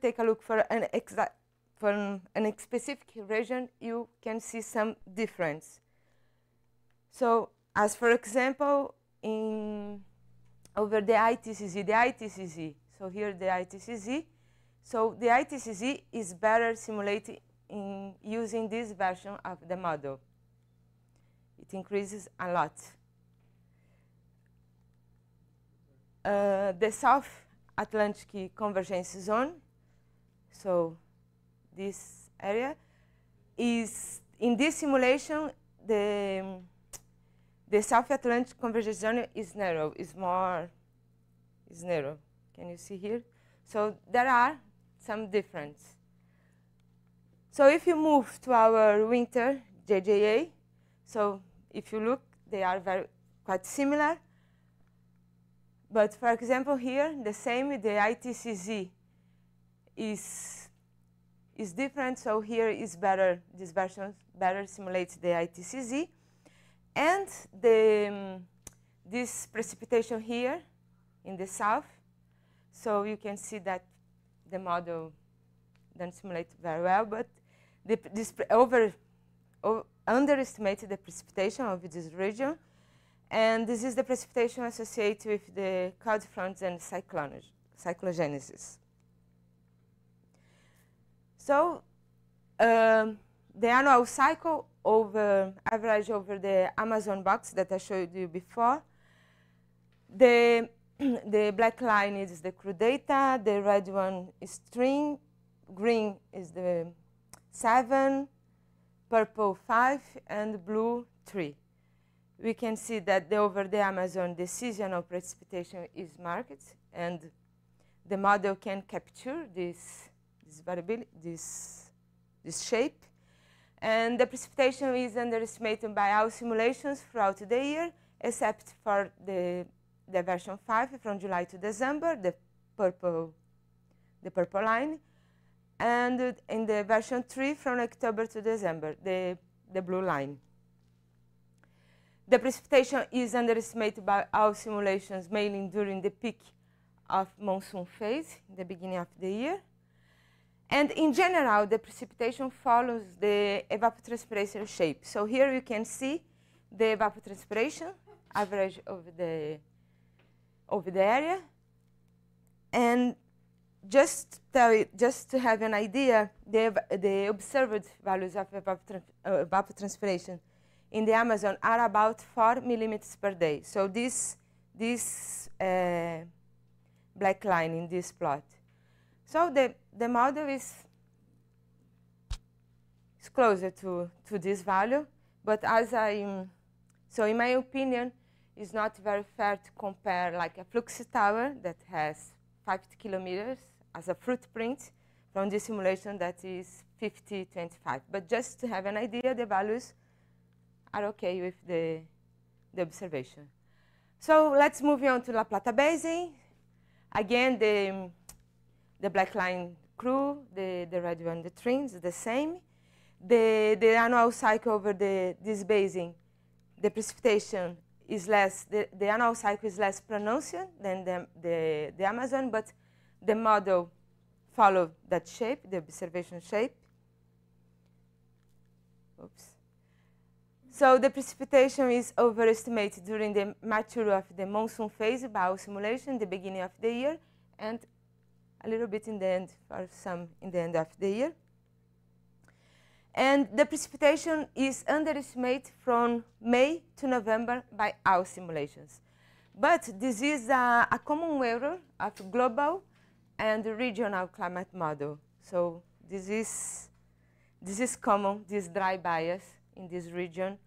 take a look for an specific region, you can see some difference. So as for example, over the ITCZ, so here the ITCZ, so the ITCZ is better simulated in using this version of the model. It increases a lot. The South Atlantic Convergence Zone, so this area, is in this simulation, the South Atlantic Convergence Zone is narrow, is narrow. Can you see here? So there are some difference. So if you move to our winter JJA, so if you look, they are quite similar. But for example, here, the same with the ITCZ is different. So here is better, this version better simulates the ITCZ. And this precipitation here in the south. So you can see that the model doesn't simulate very well, but this underestimated the precipitation of this region. And this is the precipitation associated with the cloud fronts and cyclogenesis. So the annual cycle average over the Amazon box that I showed you before. The black line is the crew data, the red one is string, green is the 7, purple 5, and blue 3. We can see that over the Amazon, the seasonal precipitation is marked, and the model can capture this variability, this shape. And the precipitation is underestimated by our simulations throughout the year, except for the version 5 from July to December, the purple line, and in the version 3 from October to December, the blue line. The precipitation is underestimated by our simulations mainly during the peak of monsoon phase, the beginning of the year. And in general, the precipitation follows the evapotranspiration shape. So here you can see the evapotranspiration average over the area. And just to have an idea, the observed values of evapotranspiration in the Amazon are about 4 millimeters per day. So this black line in this plot. So the model is closer to this value, but so in my opinion, it's not very fair to compare like a Flux tower that has 50 kilometers as a footprint from this simulation that is 50, 25. But just to have an idea, the values are okay with the observation. So let's move on to La Plata Basin. Again, the black line crew, the red one, the trends, the same. The annual cycle over this basin, the precipitation is less, the annual cycle is less pronounced than the Amazon, but the model followed that shape, the observation shape. Oops. So the precipitation is overestimated during the mature of the monsoon phase by our simulation, the beginning of the year, and a little bit in the end, for some in the end of the year. And the precipitation is underestimated from May to November by our simulations. But this is a common error of global and regional climate model. So this is common, this dry bias in this region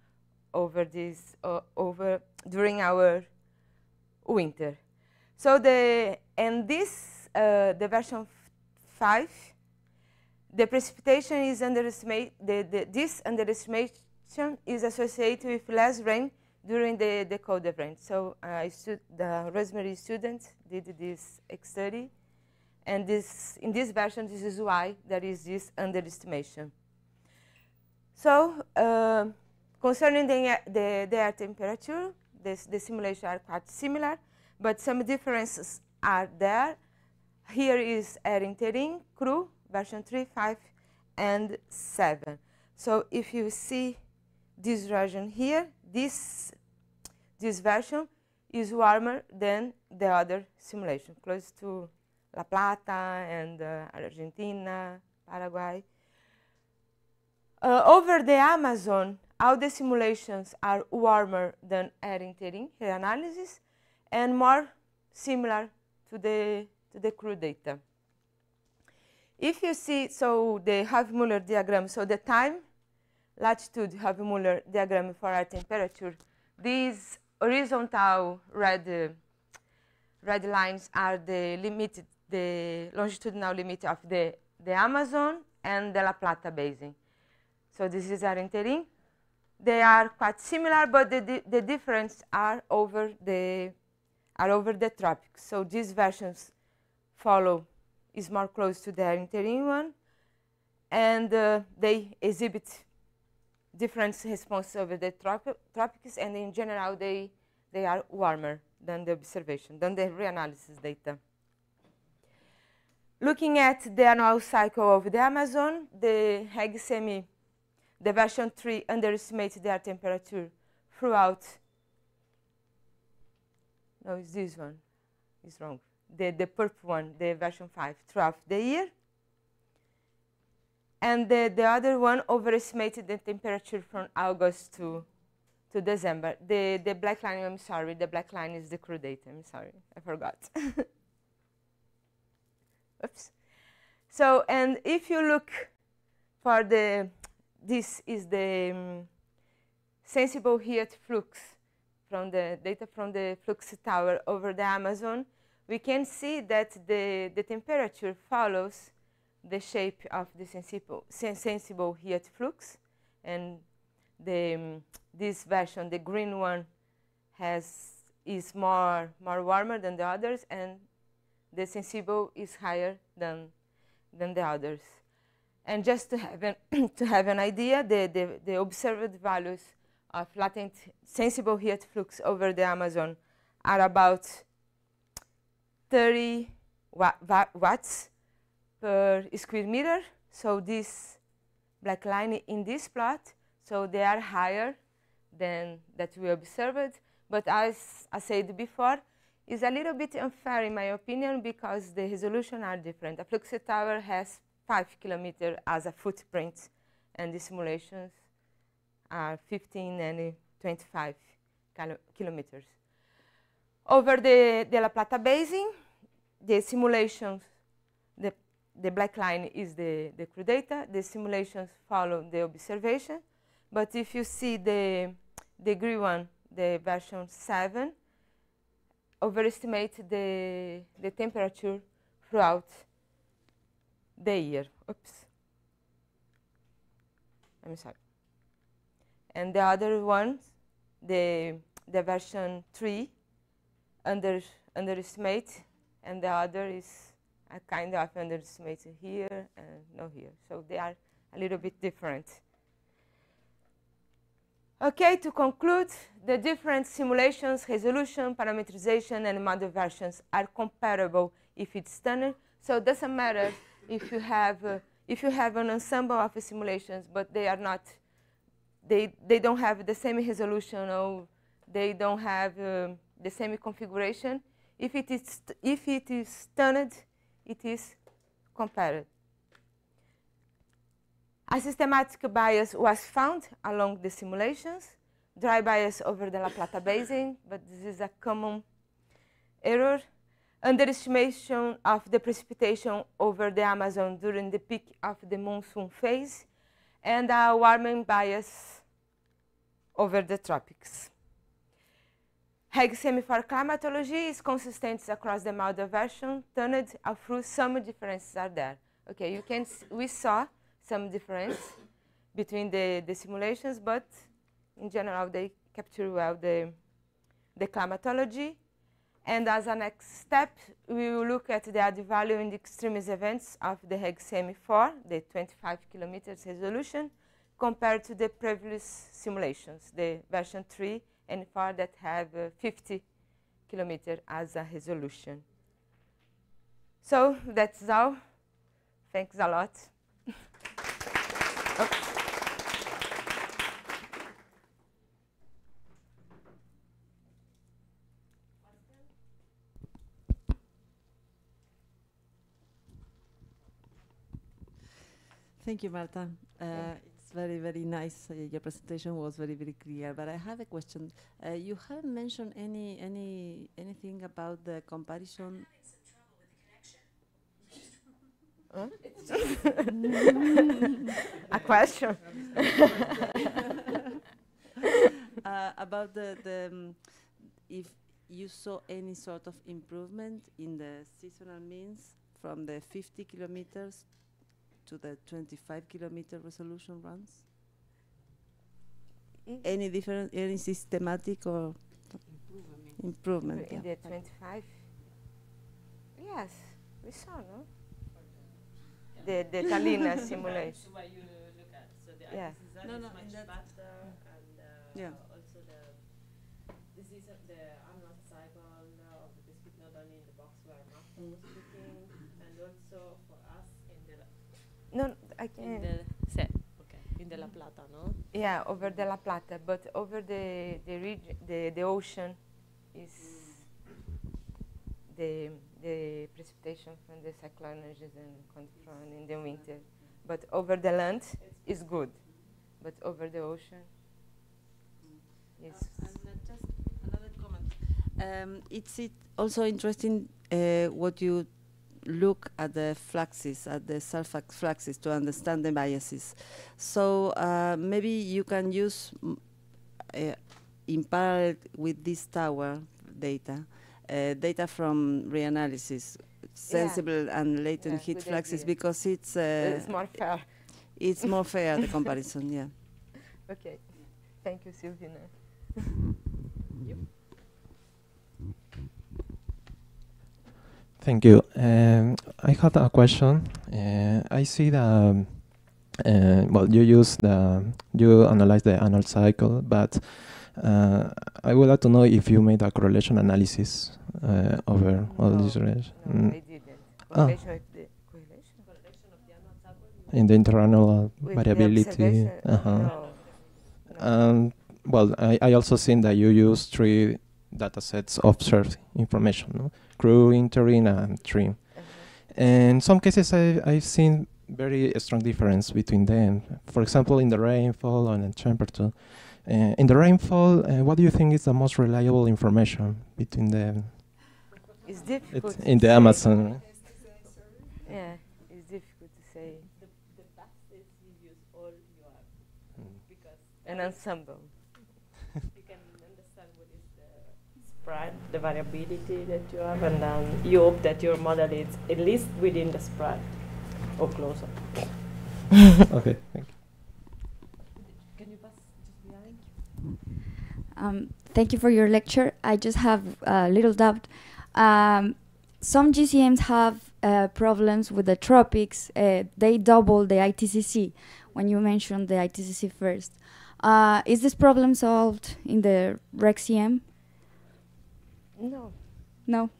during our winter. So the version 5, the precipitation is underestimated. This underestimation is associated with less rain during the cold event. So the Rosemary students did this study, and in this version, this is why there is this underestimation. So concerning the air temperature, the simulations are quite similar, but some differences are there. Here is air entering crew, version 3, 5, and 7. So if you see this version here, this version is warmer than the other simulation, close to La Plata and Argentina, Paraguay. Over the Amazon, all the simulations are warmer than air entering analysis and more similar to the crew data. If you see, so the Harvey-Muller diagram, so the time latitude Harvey-Muller diagram for air temperature, these horizontal red lines are the longitudinal limit of the Amazon and the La Plata Basin. So this is air entering. They are quite similar, but the difference are over the tropics. So these versions is more close to the air entering one, and they exhibit different responses over the tropics, and in general they are warmer than the observation, than the reanalysis data. Looking at the annual cycle of the Amazon, the RegCM, the version 3 underestimated the air temperature throughout. No, it's this one. It's wrong. The purple one, the version 5, throughout the year. And the other one overestimated the temperature from August to December. The black line, I'm sorry, the black line is the crew data. I'm sorry, I forgot. Oops. So, and if you look for this is the sensible heat flux from the data from the Flux tower over the Amazon, we can see that the temperature follows the shape of the sensible heat flux, and this version, the green one, is more warmer than the others, and the sensible is higher than the others. And just to have an idea, the observed values of latent sensible heat flux over the Amazon are about 30 watts per square meter. So this black line in this plot, so they are higher than that we observed. But as I said before, is a little bit unfair in my opinion because the resolution are different. A Flux tower has 5 kilometers as a footprint, and the simulations are 15 and 25 kilometers. Over the La Plata Basin, the simulations, the black line is the crude data. The simulations follow the observation. But if you see the green one, the version 7, overestimate the temperature throughout the year. Oops. I'm sorry. And the other ones, the version 3, underestimate, and the other is a kind of underestimate here and no here. So they are a little bit different. Okay, to conclude, the different simulations, resolution, parameterization, and model versions are comparable if it's standard. So it doesn't matter if you have an ensemble of simulations, but they are not, they don't have the same resolution, or they don't have the same configuration. If it is standard, it is compared. A systematic bias was found along the simulations, dry bias over the La Plata Basin, but this is a common error. Underestimation of the precipitation over the Amazon during the peak of the monsoon phase, and a warming bias over the tropics. RegCM for climatology is consistent across the model version, turned through some differences are there. Okay, we saw some difference between the simulations, but in general they capture well the climatology. And as a next step, we will look at the added value in the extremist events of the RegCM 4, the 25 kilometers resolution, compared to the previous simulations, the version 3 and 4 that have 50 kilometers as a resolution. So that's all. Thanks a lot. Thank you, Marta. It's very, very nice. Your presentation was very, very clear. But I have a question. You haven't mentioned anything about the comparison. A question? About if you saw any sort of improvement in the seasonal means from the 50 kilometers to the 25 kilometer resolution runs? Any different, any systematic or improvement? In the 25? Yes, we saw, no? The Talina simulation. What you look at. So the Yeah. IPCZ is much better, and also this is the annual cycle of the speed, not only in the box where Marta was speaking, and also for us in the No, I can't. in the La Plata, no? Yeah, over the La Plata, but over the region, the ocean is the precipitation from the cyclones and comes from in the winter. But over the land is good, but over the ocean is. And just another comment. It's also interesting what you look at the fluxes, at the surface fluxes to understand the biases. So maybe you can use, in parallel with this tower data, data from reanalysis, sensible and latent heat fluxes, idea. Because It's more fair. It's more fair, the comparison, yeah. Okay. Thank you, Silvina. Thank you. I have a question. I see that well, you analyze the annual cycle, but I would like to know if you made a correlation analysis over all these range. No, I didn't. Correlation of the annual cycle? In the interannual With variability. No. Well, I also seen that you use 3 data sets observed information, no? Crew, interim, and trim. And in some cases, I've seen very strong difference between them. For example, in the rainfall and in temperature. In the rainfall, what do you think is the most reliable information between them? It's difficult. In the Amazon, right? Yeah, it's difficult to say. The best is you use all you have because An ensemble. you can understand what is the spread, the variability that you have, and then you hope that your model is at least within the spread or closer. Okay, thank you. Can you pass just behind? Thank you for your lecture. I just have a little doubt. Some GCMs have problems with the tropics. They double the ITCC when you mentioned the ITCC first. Is this problem solved in the RegCM? No. No?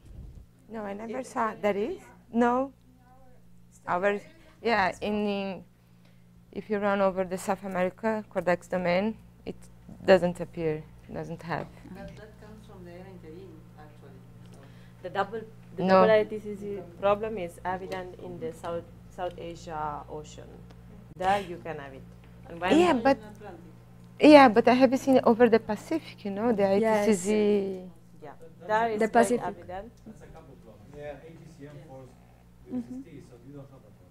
No, I never saw that is. No. Our, yeah, if you run over the South America Cordex domain, it doesn't appear, doesn't have. But that comes from the interim, actually. So. The double No. ITCC problem is evident in the South Asia Ocean. There you can have it. And when Yeah, but I have seen it over the Pacific, you know, the Yes. ITCC. yeah, there is The quite Pacific. evident. That's a couple problems. Yeah, ATCM force so you don't have a problem.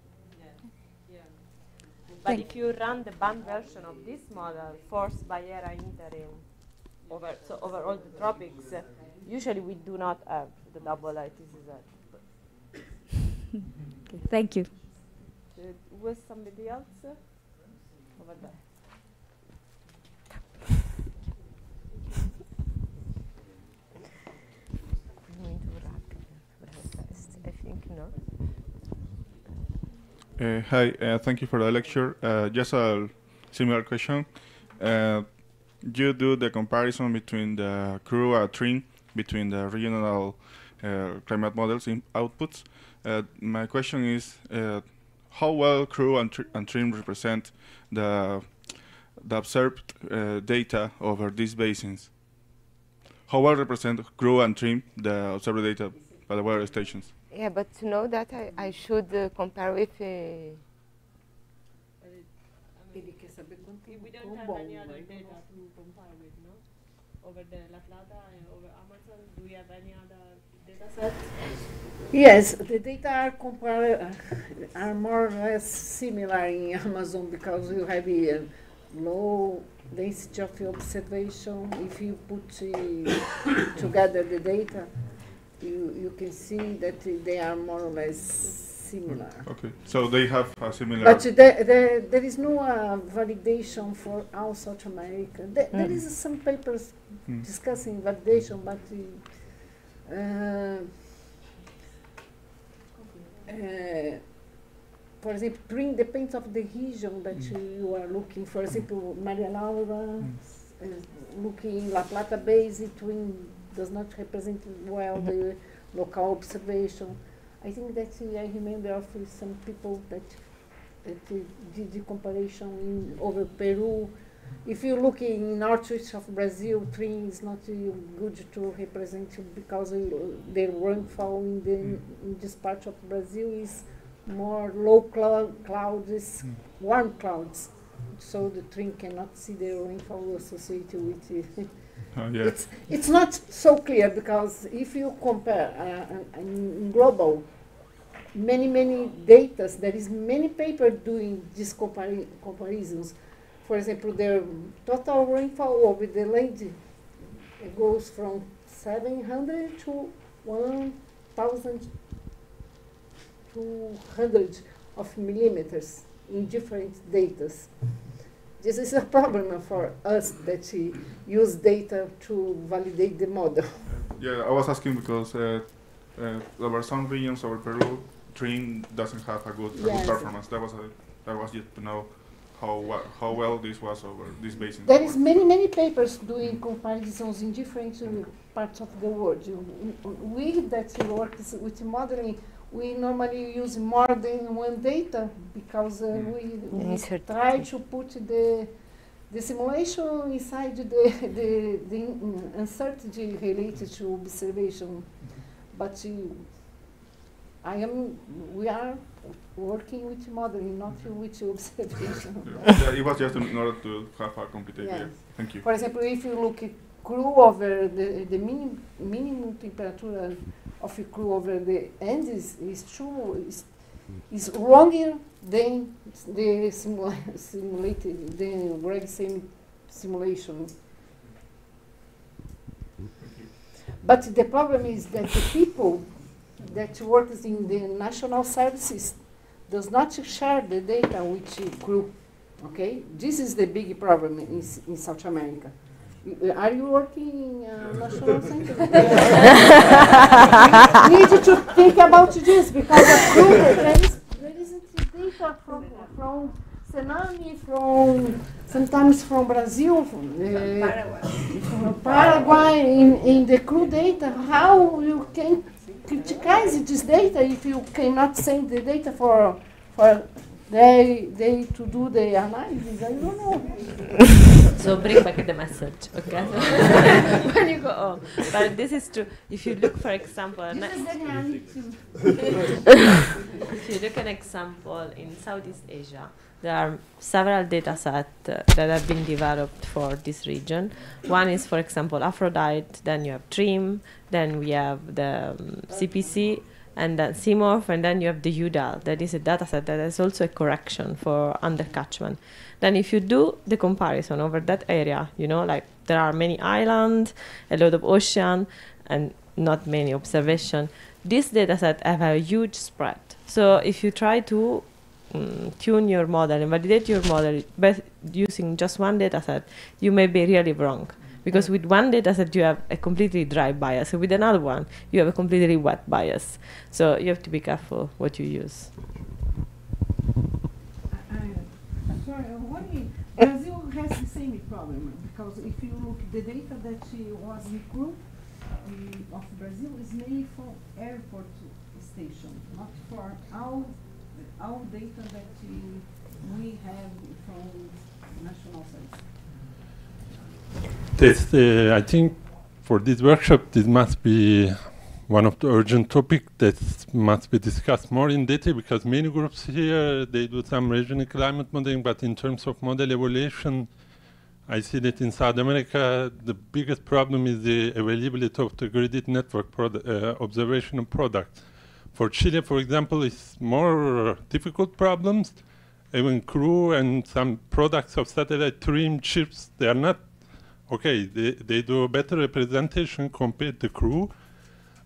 But if you run the band version of this model, forced by era interim over all the tropics, usually we do not have the double ITCZ. Okay, thank you. Was somebody else over there? I think no. Hi, thank you for the lecture. Just a similar question. You do the comparison between the crew and trim, between the regional climate models in outputs. My question is, how well crew and trim represent the observed data over these basins? How well represent crew and trim the observed data by the weather stations? Yeah, but to know that, I should compare with. We don't have any other data to compare with, no? Over the La Plata and over Amazon, do we have any other data set? Yes, the data are more or less similar in Amazon because you have a low density of observation. If you put together the data, you can see that they are more or less similar. Okay, so they have a similar. But there is no validation for all South America. There is some papers discussing validation, but for example, twin depends of the region that you are looking. For example, Maria Laura looking La Plata Basin, twin does not represent well the local observation. I think that I remember of some people that did the comparison over Peru. If you look in northeast of Brazil, twin is not good to represent because the rainfall in this part of Brazil is more low clouds, warm clouds. So the twin cannot see the rainfall associated with it. Yeah. It's not so clear because if you compare in global, many data, there is many papers doing these comparisons. For example, the total rainfall over the land goes from 700 to 1,200 of millimeters in different data. This is a problem for us that we use data to validate the model. Yeah, I was asking because there were some regions over Peru, trim doesn't have a good performance. That was yet to know how well this was over this basin. There is many papers doing comparisons in different parts of the world. We that work with modeling, we normally use more than one data because we try to put the the simulation inside the uncertainty related to observation, but we are working with modeling, not with observation. Yeah, it was just in order to have a complete idea. Yes. Thank you. For example, if you look at crew over the minimum temperature of a crew over the end is longer than the simulated the RegCM simulation. But the problem is that the people that works in the national services does not share the data with the crew. Okay, this is the big problem in South America. Are you working in national center? We need to think about this because the crew there isn't data from tsunami, from sometimes from Brazil, from Paraguay in the crew data. How you can criticize this data if you cannot send the data for they to do the analysis? I don't know. So bring back the message, okay? When you go home. But this is true. If you look, for example, if you look an example in Southeast Asia, there are several data sets that have been developed for this region. One is, for example, Aphrodite, then you have TRIM, then we have the CPC, and then CMORPH, and then you have the UDAL. That is a data set that has also a correction for undercatchment. Then if you do the comparison over that area, you know, like there are many islands, a lot of ocean, and not many observation, this data set have a huge spread. So if you try to tune your model and validate your model using just one data set, you may be really wrong. Because with one data set, you have a completely dry bias. So with another one, you have a completely wet bias. So you have to be careful what you use. Brazil has the same problem, because if you look at the data that was in crew of Brazil is mainly for airport station, not for all data that we have from national service. I think for this workshop, this must be one of the urgent topics that must be discussed more in detail, because many groups here, they do some regional climate modeling, but in terms of model evaluation, I see that in South America, the biggest problem is the availability of the graded network observational product. For Chile, for example, it's more difficult problems. Even crew and some products of satellite TRIM chips, they are not, okay, they do a better representation compared to crew,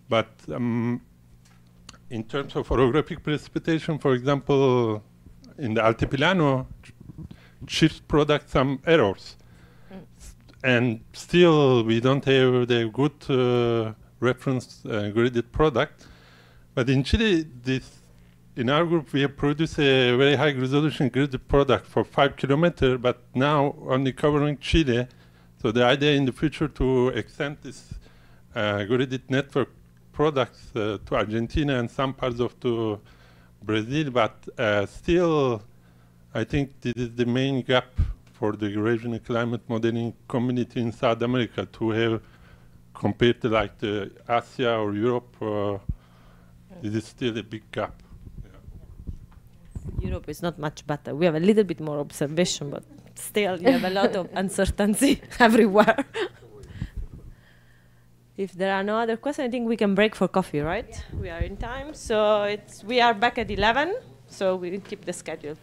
but in terms of orographic precipitation, for example, in the Altiplano, chips product some errors. And still, we don't have the good reference graded product. But in Chile, in our group, we have produced a very high resolution graded product for 5 kilometers, but now only covering Chile. So the idea in the future to extend this graded network products to Argentina and some parts of to Brazil, but still, I think this is the main gap for the regional climate modeling community in South America to have compared to like the Asia or Europe. This is still a big gap. Yeah. Europe is not much better. We have a little bit more observation, but still you have a lot of uncertainty everywhere. If there are no other questions, I think we can break for coffee, right? Yeah. We are in time. So we are back at 11, so we will keep the schedule.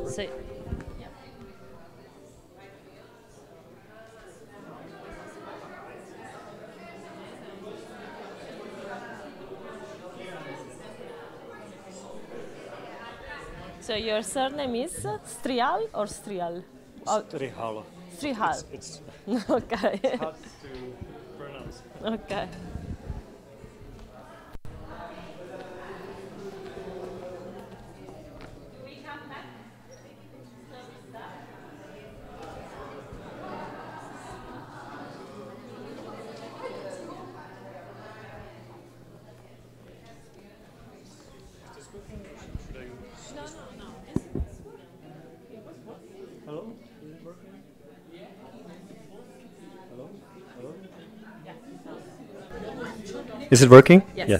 So, so your surname is Strial or Strial? Strihal. Strihal. It's Okay. hard to pronounce. Okay. Hello? Is it working? Hello? Hello? Is it working? Yes. Yeah.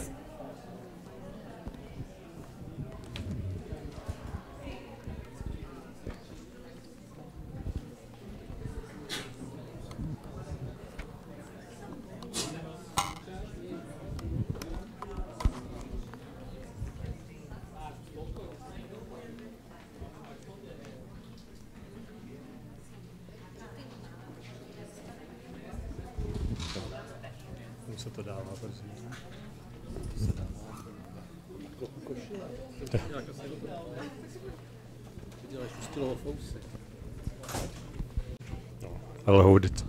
Se to dává brzy. I'll hold it.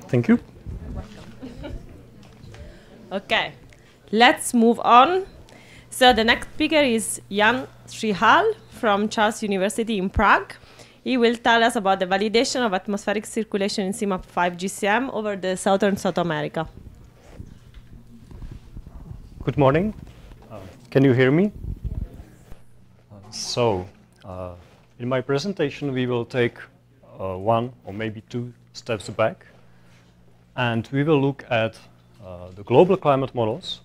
Thank you. Okay, let's move on. So the next speaker is Jan Strihal from Charles University in Prague. He will tell us about the validation of atmospheric circulation in CMAP5 GCM over the southern South America. Good morning. Can you hear me? In my presentation, we will take one or maybe two steps back, and we will look at the global climate models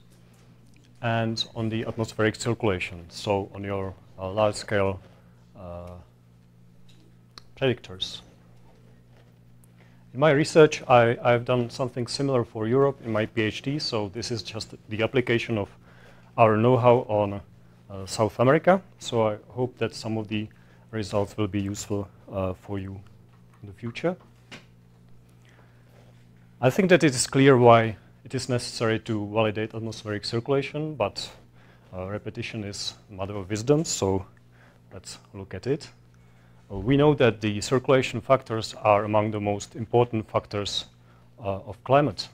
and on the atmospheric circulation, so on your large-scale predictors. In my research, I've done something similar for Europe in my PhD, so this is just the application of our know-how on South America, so I hope that some of the results will be useful for you in the future. I think that it is clear why it is necessary to validate atmospheric circulation, but repetition is the mother of wisdom, so let's look at it. We know that the circulation factors are among the most important factors of climate,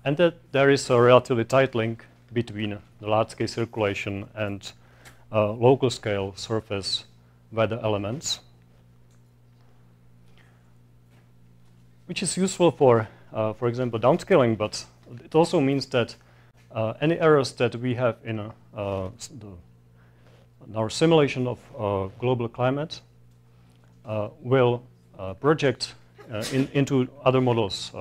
and that there is a relatively tight link between the large-scale circulation and local-scale surface weather elements, which is useful for example, downscaling, but it also means that any errors that we have in our simulation of global climate will project into other models,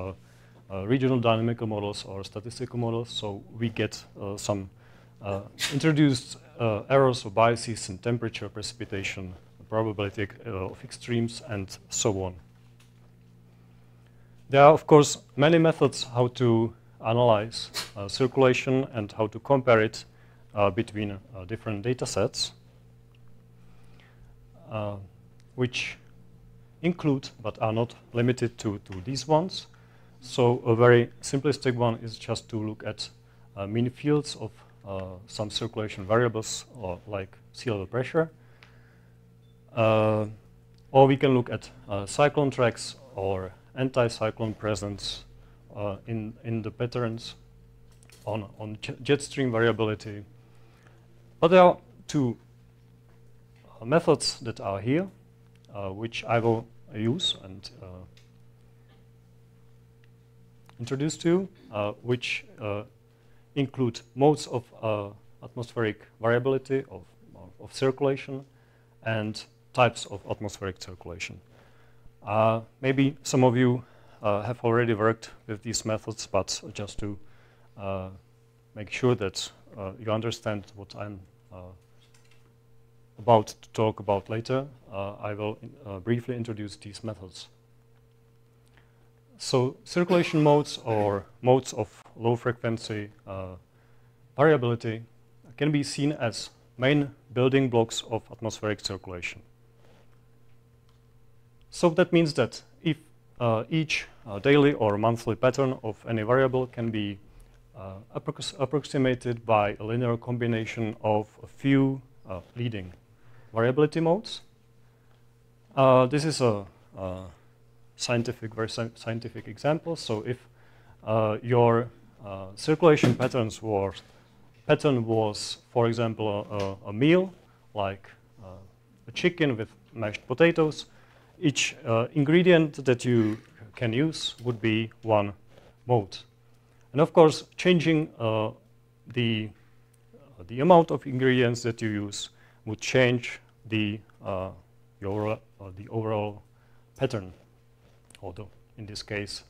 regional dynamical models or statistical models, so we get some introduced errors or biases in temperature, precipitation, probability of extremes, and so on. There are, of course, many methods how to analyze circulation and how to compare it between different data sets, which include but are not limited to these ones. So a very simplistic one is just to look at mean fields of some circulation variables, or like sea level pressure. Or we can look at cyclone tracks or anti-cyclone presence in the patterns on jet stream variability. But there are two methods that are here, which I will use and introduce to you, which include modes of atmospheric variability of circulation and types of atmospheric circulation. Maybe some of you have already worked with these methods, but just to make sure that you understand what I'm about to talk about later, I will briefly introduce these methods. So circulation modes or modes of low frequency variability can be seen as main building blocks of atmospheric circulation. So that means that if each daily or monthly pattern of any variable can be approximated by a linear combination of a few leading variability modes. This is a very scientific example. So if your circulation pattern was, for example, a meal, like a chicken with mashed potatoes, each ingredient that you can use would be one mode. And of course, changing the amount of ingredients that you use would change the overall pattern, although in this case,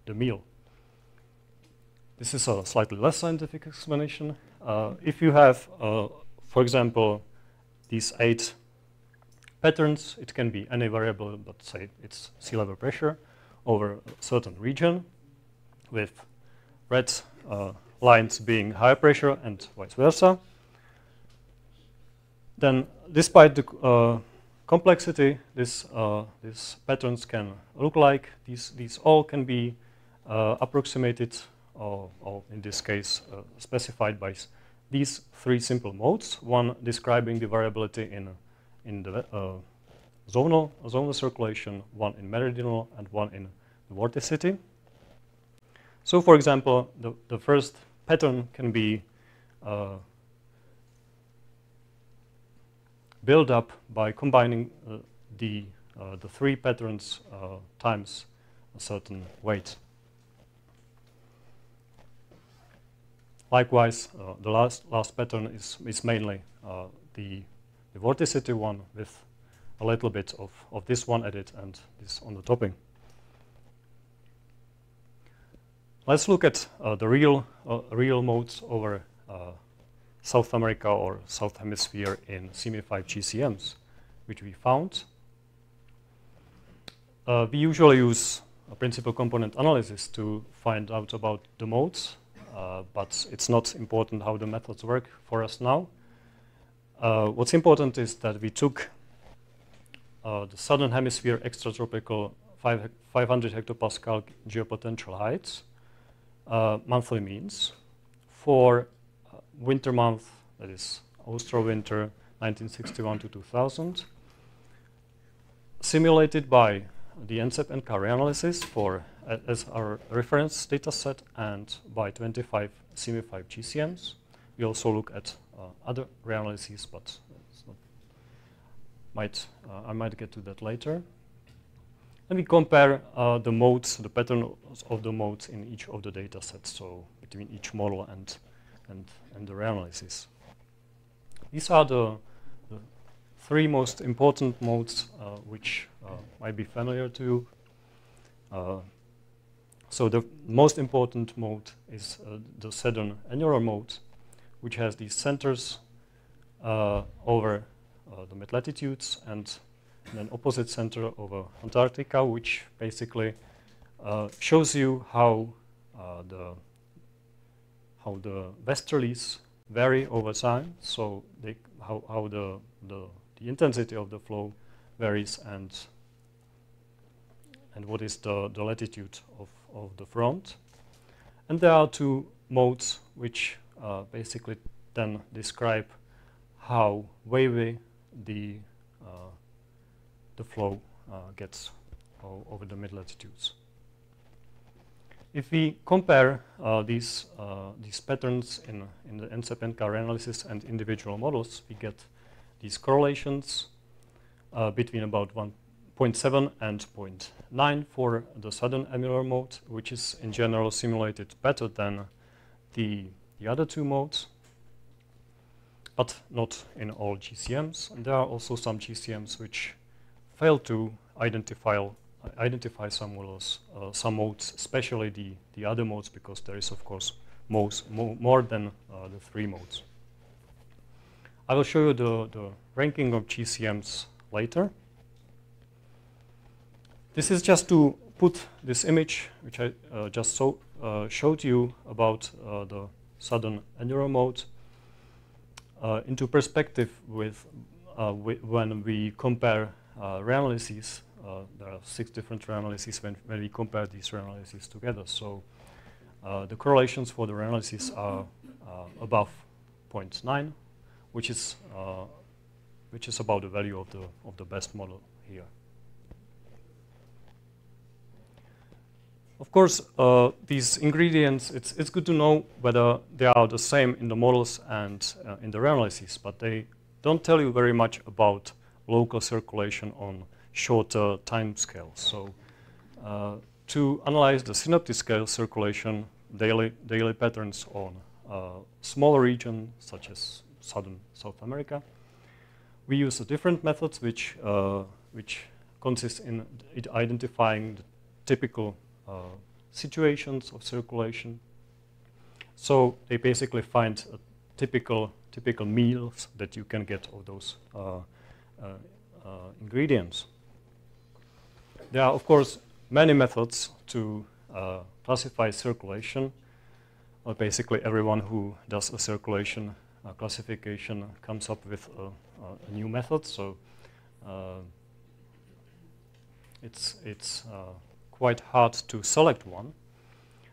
the meal. This is a slightly less scientific explanation. If you have, for example, these 8 patterns, it can be any variable, but say it's sea level pressure over a certain region, with red lines being high pressure and vice versa. Then, despite the complexity these patterns can look like, these all can be approximated, or in this case specified by these 3 simple modes, one describing the variability in the zonal circulation, one in meridional, and one in the vorticity. So, for example, the first pattern can be built up by combining the 3 patterns times a certain weight. Likewise, the last pattern is mainly the vorticity one, with a little bit of this one added and this on the topping. Let's look at the real modes over South America or South Hemisphere in CME5 GCMs, which we found. We usually use a principal component analysis to find out about the modes, but it's not important how the methods work for us now. What's important is that we took the Southern Hemisphere extratropical 500 hectopascal geopotential heights, monthly means, for winter month, that is Austro-winter 1961 to 2000, simulated by the NCEP and CAR analysis as our reference data set, and by 25 CME5 GCMs. We also look at other reanalyses, but I might get to that later. And we compare the modes, the patterns of the modes in each of the data sets, so between each model and the reanalysis. These are the 3 most important modes which might be familiar to you. So the most important mode is the southern annular mode, which has these centers over the mid-latitudes and an opposite center over Antarctica, which basically shows you how the westerlies vary over time. So how the intensity of the flow varies, and what is the latitude of the front. And there are 2 modes which basically then describe how wavy the flow gets over the mid-latitudes. If we compare these patterns in the NCEP and CAR analysis and individual models, we get these correlations between about 1.7 and 0.9 for the southern annular mode, which is in general simulated better than the other 2 modes, but not in all GCMs. And there are also some GCMs which fail to identify some models, some modes, especially the other modes, because there is, of course, more than the 3 modes. I will show you the ranking of GCMs later. This is just to put this image, which I just showed you about the southern enduro mode, into perspective with when we compare reanalyses. There are 6 different reanalyses when we compare these reanalyses together. So the correlations for the reanalyses are above 0.9, which is about the value of the best model here. Of course, these ingredients, it's good to know whether they are the same in the models and in the reanalyses, but they don't tell you very much about local circulation on shorter time scales. So to analyze the synoptic scale circulation, daily patterns on smaller regions, such as southern South America, we use a different methods which consist in identifying the typical situations of circulation. So they basically find typical meals that you can get of those ingredients. There are, of course, many methods to classify circulation. Basically, everyone who does a circulation classification comes up with a new method. So it's quite hard to select one.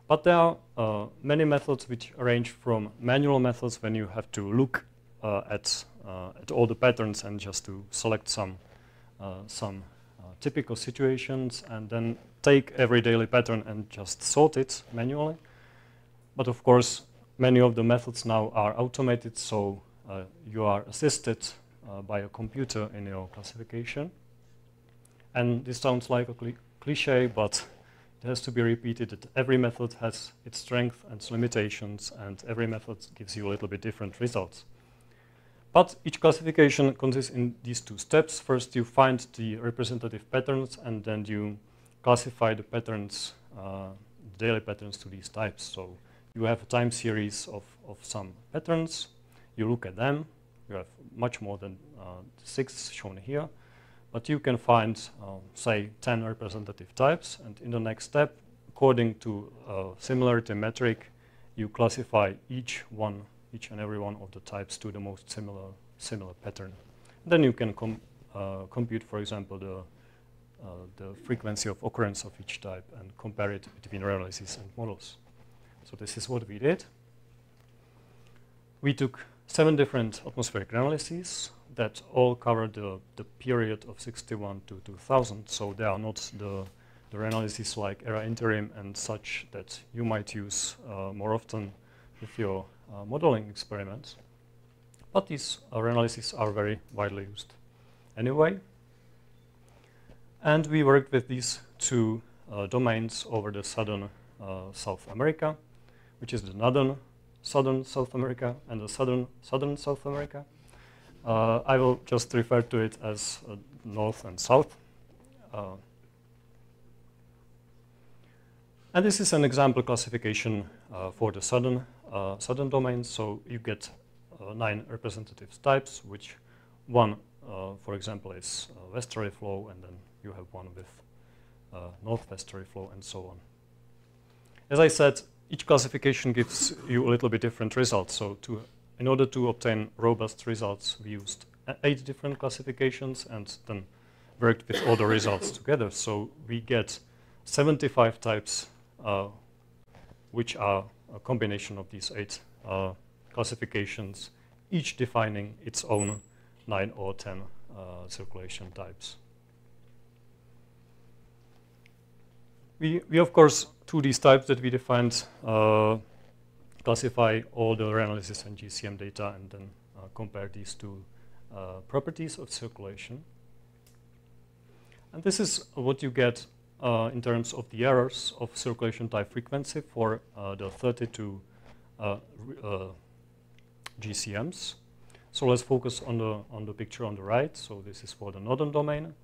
But there are many methods which range from manual methods when you have to look at all the patterns and just to select some typical situations and then take every daily pattern and just sort it manually. But of course, many of the methods now are automated, so you are assisted by a computer in your classification. And this sounds like a cliche, but it has to be repeated that every method has its strengths and its limitations, and every method gives you a little bit different results. But each classification consists in these 2 steps. First, you find the representative patterns, and then you classify the patterns, daily patterns, to these types. So you have a time series of some patterns. You look at them. You have much more than 6 shown here. But you can find, say, 10 representative types. And in the next step, according to similarity metric, you classify each and every one of the types to the most similar pattern. Then you can compute, for example, the frequency of occurrence of each type and compare it between reanalyses and models. So this is what we did. We took 7 different atmospheric reanalyses that all cover the period of 61 to 2000. So they are not the reanalyses like era interim and such that you might use more often with your modeling experiments. But these reanalyses are very widely used anyway. And we worked with these 2 domains over the southern South America, which is the northern southern South America and the southern South America. I will just refer to it as north and south. And this is an example classification for the southern domain. So you get 9 representative types, which one, for example, is westerly flow, and then you have one with northwesterly flow, and so on. As I said, each classification gives you a little bit different results. So in order to obtain robust results, we used 8 different classifications and then worked with all the results together. So we get 75 types, which are a combination of these 8 classifications, each defining its own 9 or 10 circulation types. We of course, to these types that we defined, classify all the reanalysis and GCM data and then compare these 2 properties of circulation. And this is what you get in terms of the errors of circulation type frequency for the 32 GCMs. So let's focus on the picture on the right. So this is for the northern domain.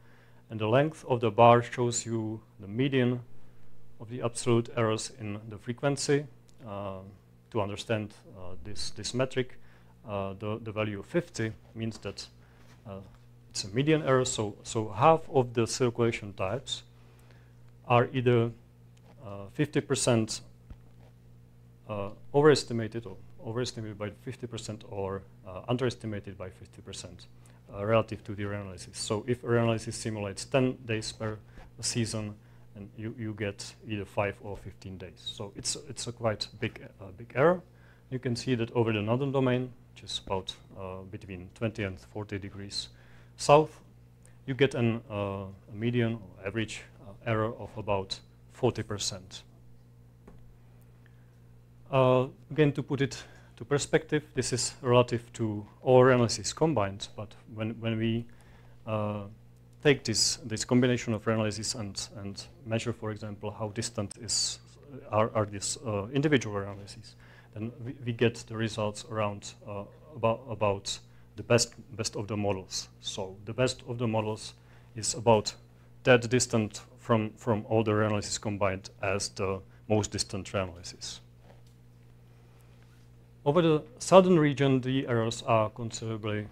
And the length of the bar shows you the median of the absolute errors in the frequency. To understand this metric, the value of 50 means that it's a median error. So half of the circulation types are either 50% overestimated or overestimated by 50% or underestimated by 50% relative to the reanalysis. So if reanalysis simulates 10 days per season, and you get either 5 or 15 days. So it's a quite big error. You can see that over the northern domain, which is about between 20 and 40 degrees south, you get a median or average error of about 40%. Again, to put it to perspective, this is relative to all reanalysis combined, but when we take this combination of reanalysis and measure, for example, how distant are these individual reanalyses, then we get the results around about the best of the models. So the best of the models is about that distant from all the reanalysis combined as the most distant reanalysis. Over the southern region, the errors are considerably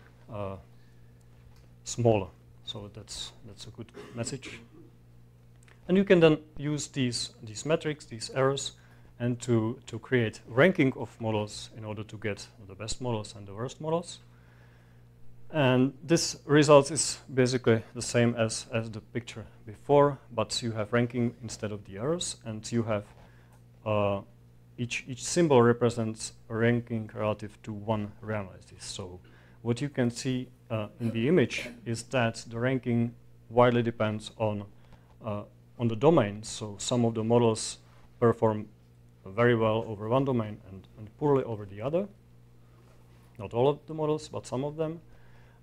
smaller. So that's a good message. And you can then use these metrics, these errors, and to create ranking of models in order to get the best models and the worst models. And this result is basically the same as the picture before, but you have ranking instead of the errors, and you have each symbol represents a ranking relative to one reanalysis. So what you can see in the image is that the ranking widely depends on the domain. So some of the models perform very well over one domain and poorly over the other. Not all of the models, but some of them.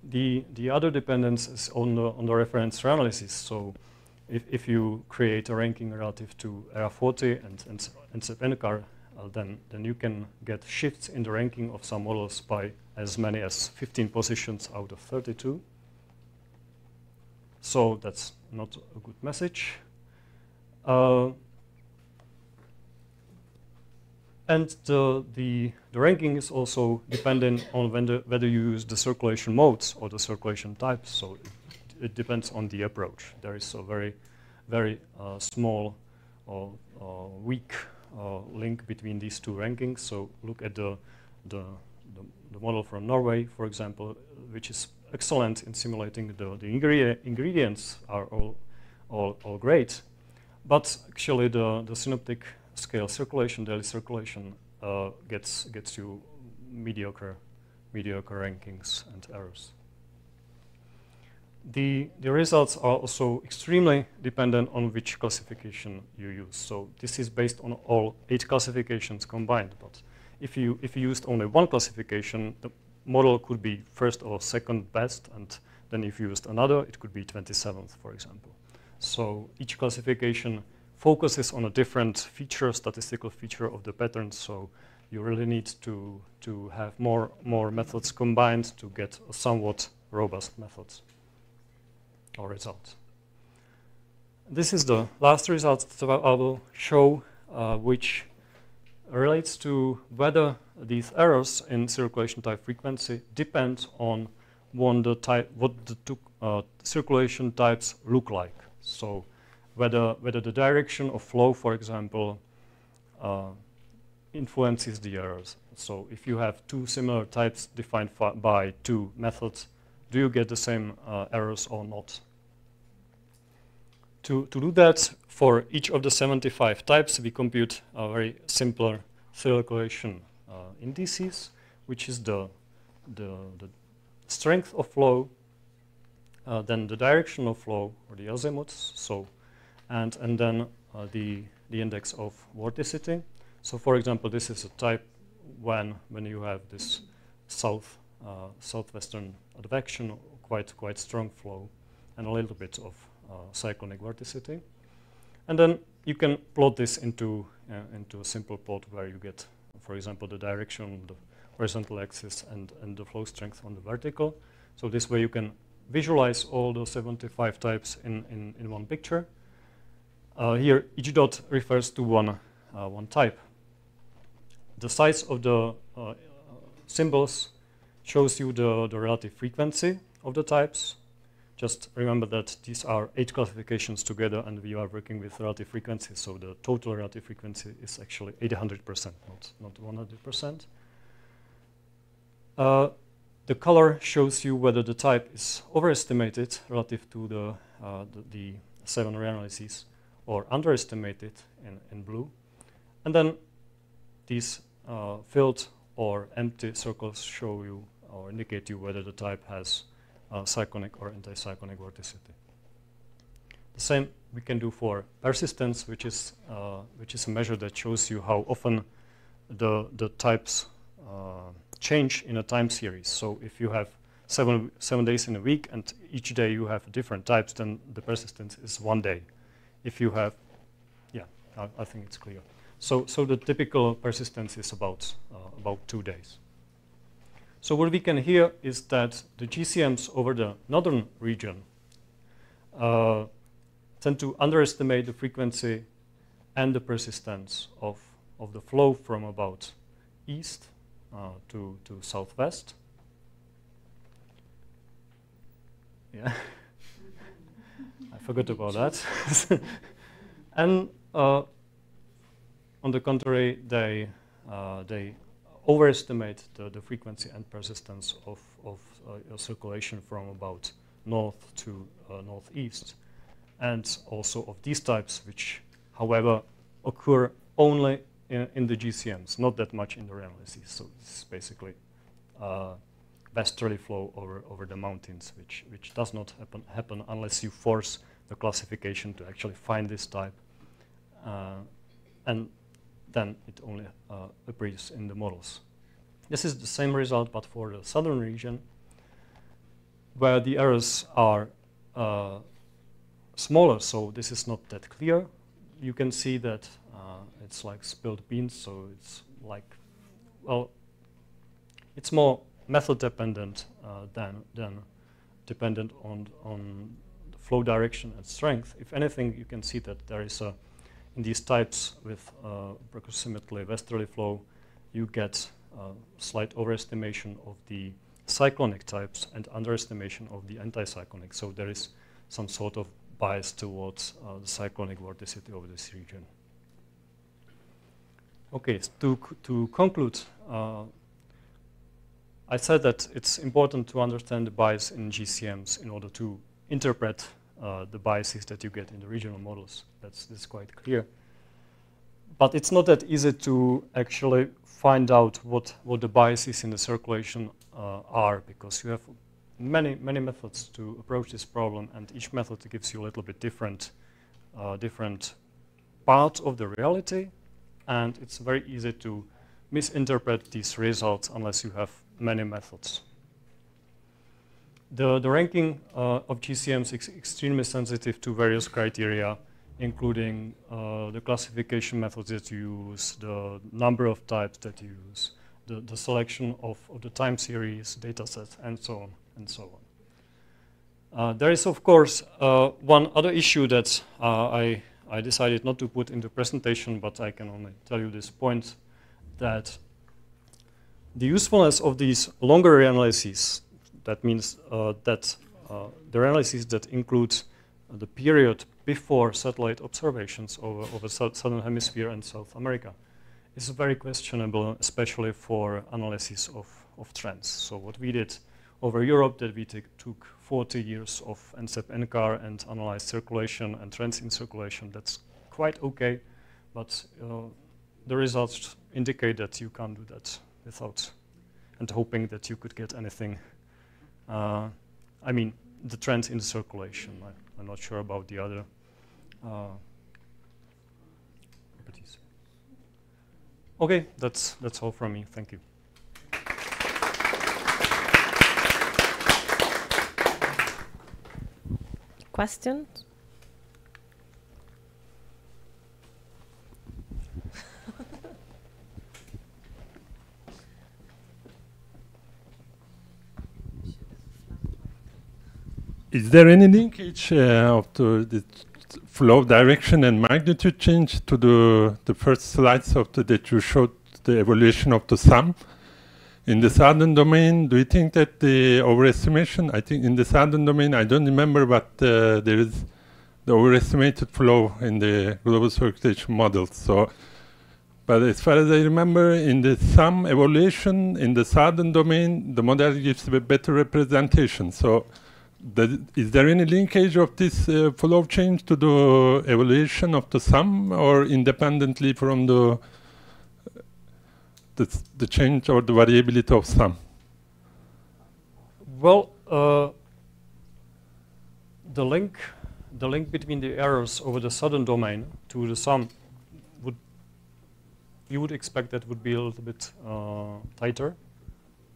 The other dependence is on the reference reanalysis. So if you create a ranking relative to ERA 40 and NCAR, then you can get shifts in the ranking of some models by as many as 15 positions out of 32. So that's not a good message. And the ranking is also dependent on whether you use the circulation modes or the circulation types. So it depends on the approach. There is a very small or weak link between these two rankings. So look at the model from Norway, for example, which is excellent in simulating the ingredients are all great, but actually the synoptic scale circulation, daily circulation, gets you mediocre rankings and errors. The results are also extremely dependent on which classification you use. So this is based on all 8 classifications combined. But if you used only one classification, the model could be first or second best, and then if you used another, it could be 27th, for example. So each classification focuses on a different feature, statistical feature of the pattern. So you really need to have more methods combined to get a somewhat robust methods or results. This is the last result that I will show, which relates to whether these errors in circulation type frequency depend on what the two circulation types look like. So whether the direction of flow, for example, influences the errors. So if you have 2 similar types defined by 2 methods, do you get the same errors or not? To do that, for each of the 75 types, we compute a very simpler circulation indices, which is the strength of flow, then the direction of flow, or the azimuths, so, and then the index of vorticity. So, for example, this is a type when you have this southwestern advection, quite strong flow, and a little bit of cyclonic vorticity. And then you can plot this into a simple plot where you get, for example, the direction on the horizontal axis and the flow strength on the vertical. So this way you can visualize all the 75 types in one picture. Here, each dot refers to one type. The size of the symbols shows you the relative frequency of the types. just remember that these are 8 classifications together, and we are working with relative frequencies, so the total relative frequency is actually 800%, not 100%. The color shows you whether the type is overestimated relative to the 7 reanalyses, or underestimated in blue. And then these filled or empty circles show you or indicate you whether the type has cyclonic or anticyclonic vorticity. The same we can do for persistence, which is a measure that shows you how often the types change in a time series. So if you have 7 days in a week and each day you have different types, then the persistence is 1 day. If you have, yeah, I think it's clear. So the typical persistence is about 2 days. So what we can hear is that the GCMs over the northern region tend to underestimate the frequency and the persistence of the flow from about east to southwest. Yeah, I forgot about that. And on the contrary, they overestimate the frequency and persistence of circulation from about north to northeast, and also of these types, which, however, occur only in the GCMs, not that much in the reanalyses. So it's basically westerly flow over the mountains, which does not happen unless you force the classification to actually find this type, and then it only appears in the models. This is the same result, but for the southern region, where the errors are smaller, so this is not that clear. You can see that it's like spilled beans, so it's like, well, it's more method dependent than dependent on the flow direction and strength. If anything, you can see that there is in these types with approximately westerly flow, you get slight overestimation of the cyclonic types and underestimation of the anticyclonic. So there is some sort of bias towards the cyclonic vorticity of this region. Okay, to conclude, I said that it's important to understand the bias in GCMs in order to interpret the biases that you get in the regional models. That's quite clear. But it's not that easy to actually find out what the biases in the circulation are, because you have many methods to approach this problem, and each method gives you a little bit different part of the reality, and it's very easy to misinterpret these results unless you have many methods. The ranking of GCMs is extremely sensitive to various criteria, including the classification methods that you use, the number of types that you use, the selection of the time series, data sets, and so on and so on. There is, of course, one other issue that I decided not to put in the presentation, but I can only tell you this point, that the usefulness of these longer reanalyses, that means that the reanalyses that include the period before satellite observations over southern hemisphere and South America, is very questionable, especially for analysis of trends. So what we did over Europe, that we took 40 years of NCEP-NCAR and analyzed circulation and trends in circulation. That's quite okay, but the results indicate that you can't do that without and hoping that you could get anything. I mean, the trends in the circulation. I'm not sure about the other properties. Okay, that's all from me. Thank you. Questions? Is there any linkage of the flow direction and magnitude change to the first slides of that you showed the evaluation of the sum? In the southern domain, do you think that the overestimation, I think in the southern domain, I don't remember, but there is the overestimated flow in the global circulation model. So, but as far as I remember, in the sum evaluation in the southern domain, the model gives a better representation. So, is there any linkage of this flow change to the evaluation of the sum, or independently from the change or the variability of sum? Well, the link between the errors over the southern domain to the sum you would expect that would be a little bit tighter,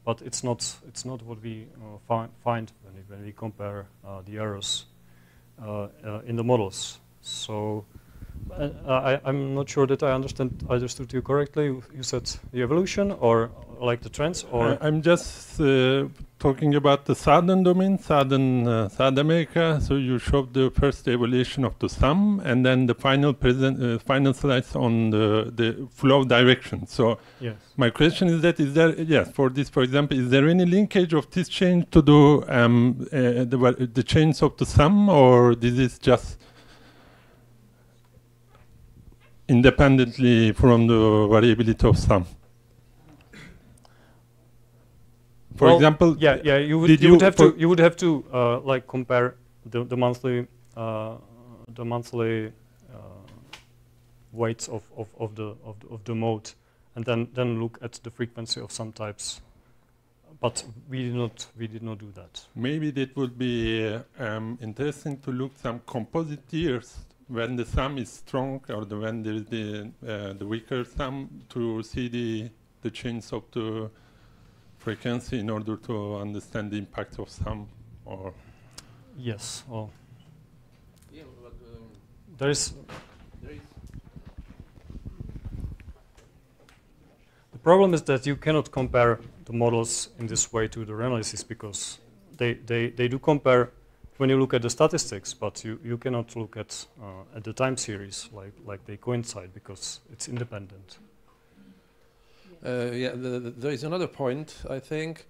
but it's not what we find when we compare the errors in the models. So I'm not sure that I understood you correctly. You said the evolution or like the trends, or I'm just talking about the southern domain, South America. So you showed the first evaluation of the sum, and then the final slides on the flow direction. So yes. My question is that for this, for example, is there any linkage of this change to the change of the sum, or this is just independently from the variability of sum? For example, you would have to like compare the monthly weights of the mode, and then look at the frequency of some types. But we did not do that. Maybe that would be interesting to look some composite years when the sum is strong or when there is the weaker sum, to see the change of the frequency in order to understand the impact of sum. Or yes, well, yeah, but, there is the problem is that you cannot compare the models in this way to the analysis, because they do compare when you look at the statistics, but you cannot look at the time series like they coincide, because it's independent. There is another point, I think,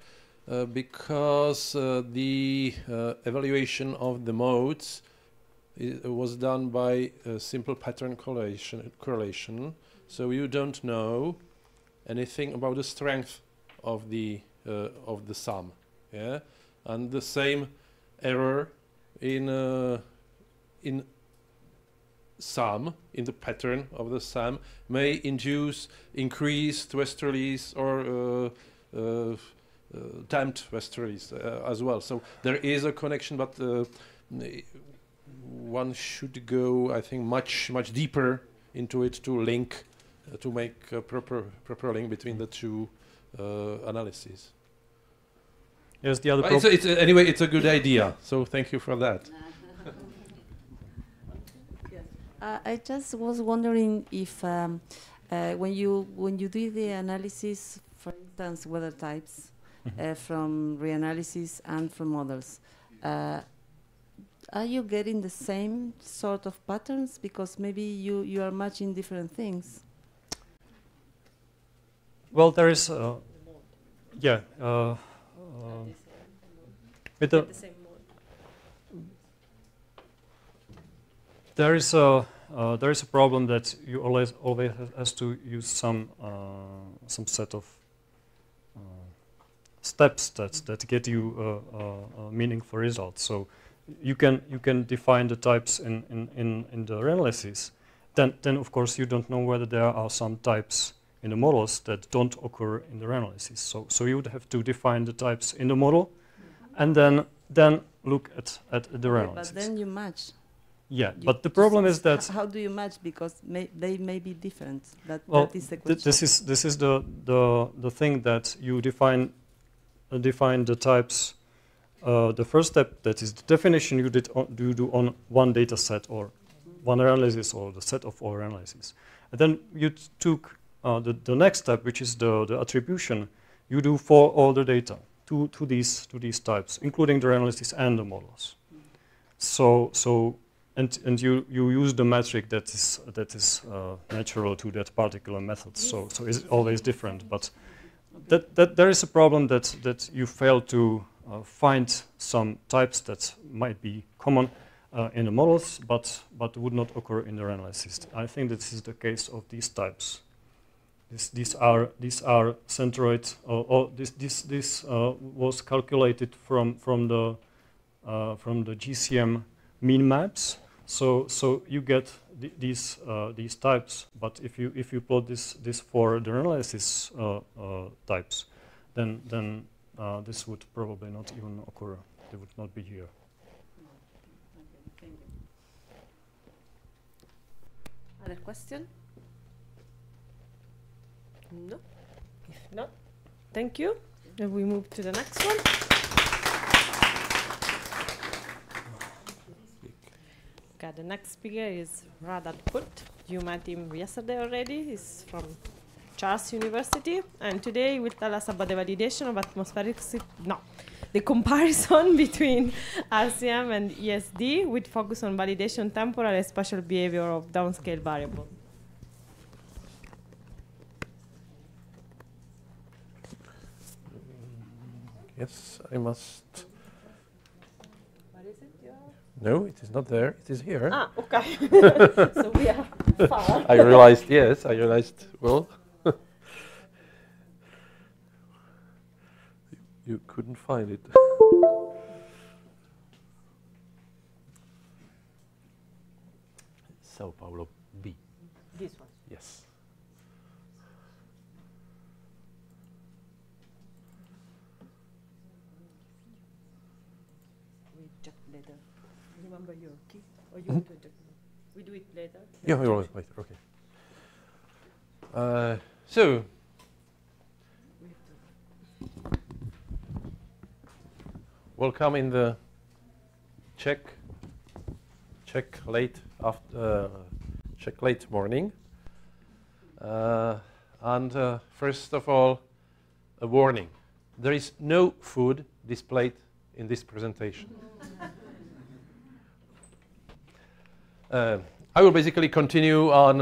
because the evaluation of the modes was done by simple pattern correlation, so you don't know anything about the strength of the sum, yeah, and the same error in sum, in the pattern of the sum, may induce increased westerlies or damped westerlies as well. So there is a connection, but one should go, I think, much deeper into it to link, to make a proper link between the two analyses. Yes, the other. Anyway, it's a good idea. So thank you for that. I just was wondering if when you do the analysis, for instance, weather types from reanalysis and from models, are you getting the same sort of patterns? Because maybe you are matching different things. Well, there is, with the there is a problem that you always has to use some set of steps that get you a meaningful result. So you can define the types in the analysis. Then of course you don't know whether there are some types in the models that don't occur in the analysis. So you would have to define the types in the model, and then look at the analysis. But then you match. Yeah, but the problem is that how do you match? Because they may be different. That is the question. This is the thing that you define the types. The first step, that is the definition you do on one data set or one analysis or the set of all analyses. And then you took the next step, which is the attribution. You do for all the data to these types, including the analysis and the models. And you use the metric that is natural to that particular method. So it's always different. But that there is a problem that you fail to find some types that might be common in the models, but would not occur in their analysis. I think this is the case of these types. These are centroid, or this was calculated from the GCM mean maps. So you get these types, but if you plot this for the analysis types, then this would probably not even occur. They would not be here. Thank you. Other question? No. If not, thank you. Then we move to the next one. Okay, the next speaker is Radhat Put. You met him yesterday already. He's from Charles University, and today he will tell us about the validation of atmospheric the comparison between RCM and ESD with focus on validation temporal and spatial behavior of downscale variables. Yes, I must. What is it? No, it is not there. It is here. Ah, okay. So we are far. I realized, yes, I realized, well, you couldn't find it. Sao Paulo B. This one? Yes. We check later. Remember your key? Or you want to check? We do it later? Yeah, you're right, okay. So, welcome in the Czech late morning. And first of all, a warning. There is no food displayed in this presentation. I will basically continue on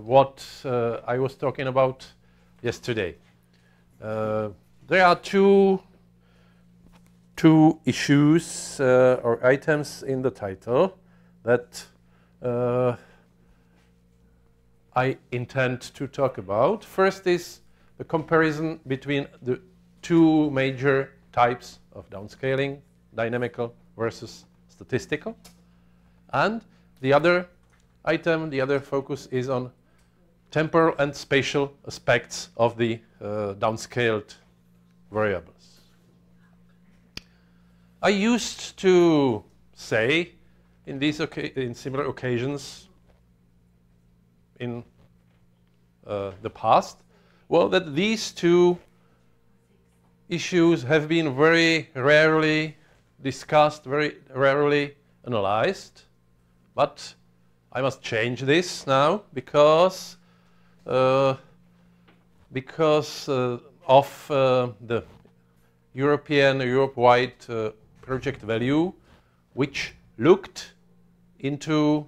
what I was talking about yesterday. There are two issues or items in the title that I intend to talk about. First is the comparison between the two major types of downscaling, dynamical versus statistical. And the other item, the other focus is on temporal and spatial aspects of the downscaled variables. I used to say in similar occasions in the past, well, that these two issues have been very rarely discussed, very rarely analyzed. But I must change this now because of the Europe-wide project value, which looked into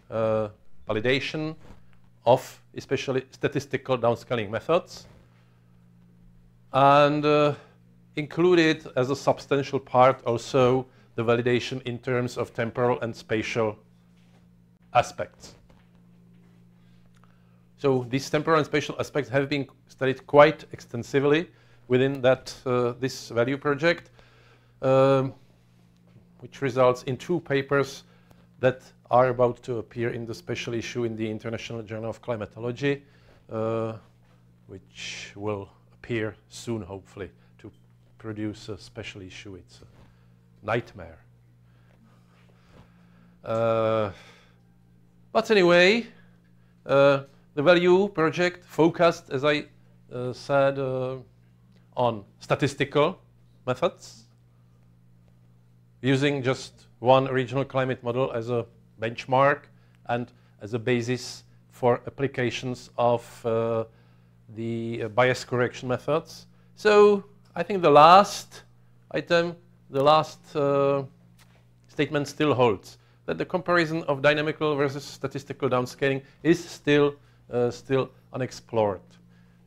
validation of especially statistical downscaling methods and included as a substantial part also the validation in terms of temporal and spatial aspects. So these temporal and spatial aspects have been studied quite extensively within that this value project, which results in two papers that are about to appear in the special issue in the International Journal of Climatology, which will appear soon, hopefully, to produce a special issue. It's a nightmare. But anyway, the value project focused, as I said, on statistical methods, using just one regional climate model as a benchmark and as a basis for applications of the bias correction methods. So I think the last item, the last statement still holds, that the comparison of dynamical versus statistical downscaling is still unexplored.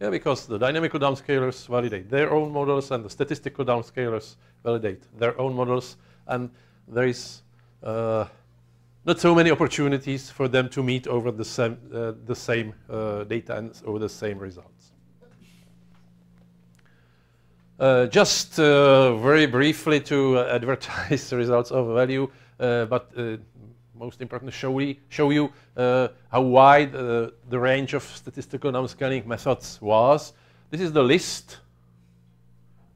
Yeah, because the dynamical downscalers validate their own models and the statistical downscalers validate their own models, and there is not so many opportunities for them to meet over the same data and over the same results. Just very briefly to advertise the results of value, but most important to show you how wide the range of statistical downscaling methods was. This is the list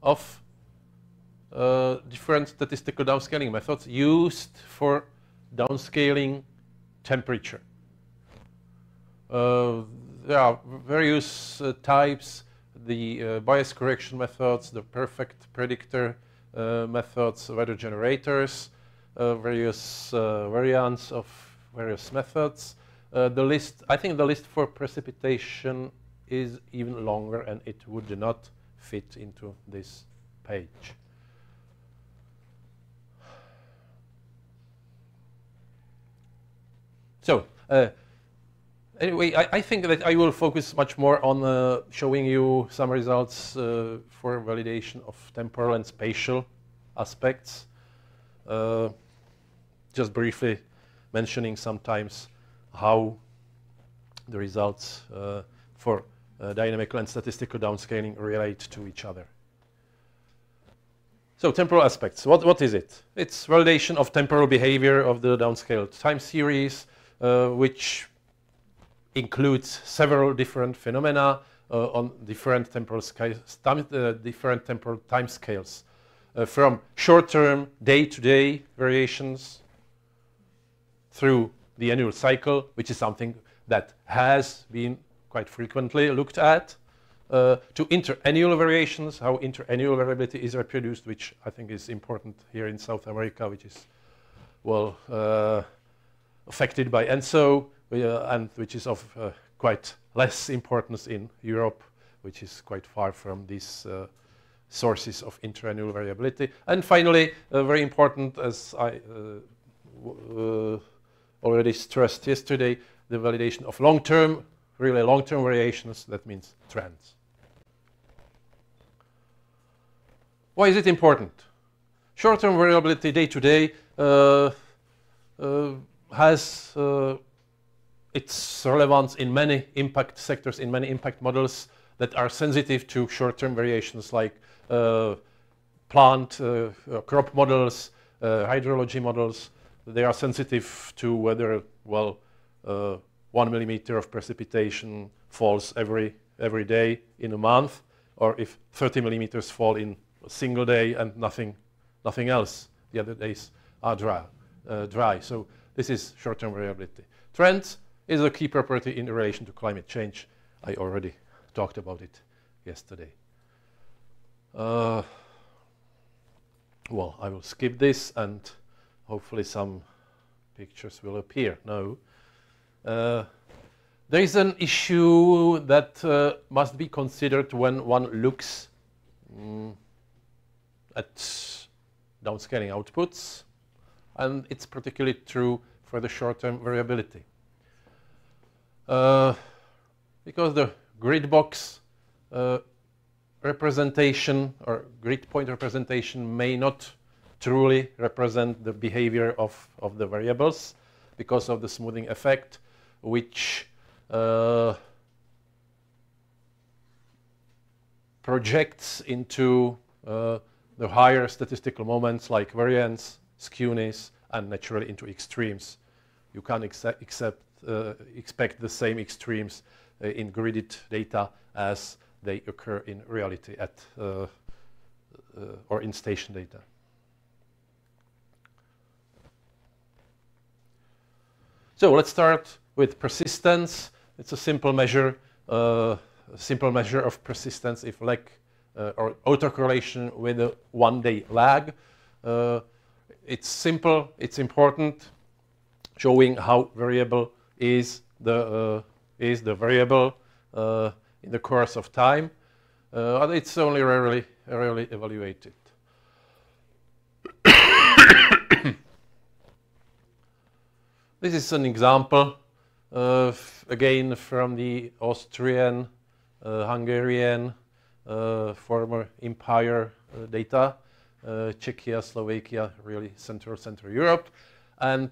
of different statistical downscaling methods used for downscaling temperature. There are various types, the bias correction methods, the perfect predictor methods, weather generators, various variants of various methods. The list, I think the list for precipitation is even longer, and it would not fit into this page. So, anyway, I think that I will focus much more on showing you some results for validation of temporal and spatial aspects. Just briefly mentioning sometimes how the results for dynamical and statistical downscaling relate to each other. So, temporal aspects, what is it? It's validation of temporal behavior of the downscaled time series, which includes several different phenomena on different temporal time scales, from short-term day-to-day variations through the annual cycle, which is something that has been quite frequently looked at, to interannual variations, how interannual variability is reproduced, which I think is important here in South America, which is, well, affected by ENSO, and which is of quite less importance in Europe, which is quite far from these sources of interannual variability. And finally, very important, as I already stressed yesterday, the validation of long-term, really long-term variations, that means trends. Why is it important? Short-term variability day-to-day has its relevance in many impact sectors, in many impact models that are sensitive to short-term variations, like plant, crop models, hydrology models. They are sensitive to whether, well, 1 millimeter of precipitation falls every day in a month, or if 30 millimeters fall in a single day and nothing else. The other days are dry. So this is short-term variability. Trends is a key property in relation to climate change. I already talked about it yesterday. Well, I will skip this, and hopefully some pictures will appear. No. There is an issue that must be considered when one looks at downscaling outputs, and it's particularly true for the short-term variability. Because the grid box representation or grid point representation may not truly represent the behavior of the variables because of the smoothing effect, which projects into the higher statistical moments like variance, skewness, and naturally into extremes. You can't expect the same extremes in gridded data as they occur in reality at or in station data. So let's start with persistence. It's a simple measure of persistence if or autocorrelation with a 1-day lag. It's simple. It's important, showing how variable is the variable in the course of time. But it's only rarely evaluated. This is an example again from the Austrian Hungarian, former empire data, Czechia, Slovakia, really Central Europe. And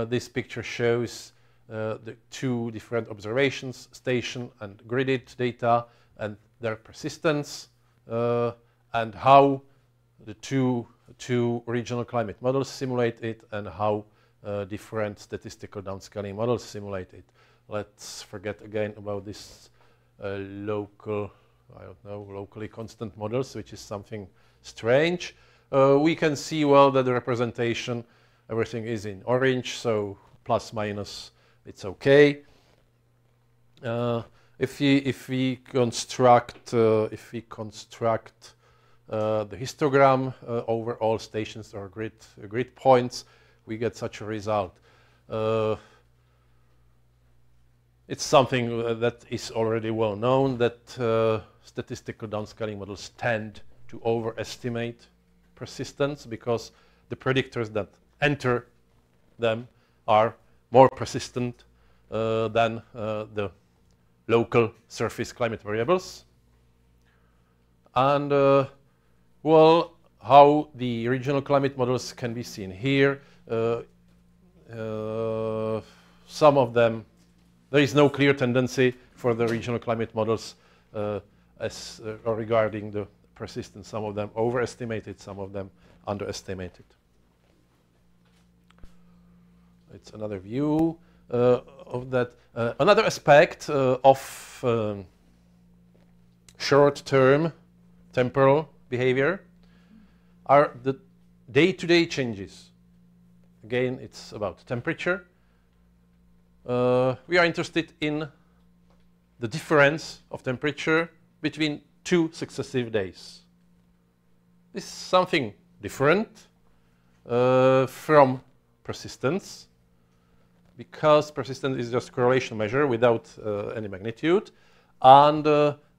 this picture shows the two different observations, station and gridded data, and their persistence, and how the two regional climate models simulate it, and how different statistical downscaling models simulate it. Let's forget again about this locally constant models, which is something strange. We can see well that the representation, everything is in orange, so plus minus, it's okay. If we construct the histogram over all stations or grid points, we get such a result. It's something that is already well known, that statistical downscaling models tend to overestimate persistence because the predictors that enter them are more persistent than the local surface climate variables. And well, how the regional climate models can be seen here. Some of them, there is no clear tendency for the regional climate models regarding the persistence. Some of them overestimated, some of them underestimated. It's another view of that. Another aspect of short-term temporal behavior are the day-to-day changes. Again, it's about temperature. We are interested in the difference of temperature between two successive days. This is something different from persistence, because persistence is just a correlation measure without any magnitude. And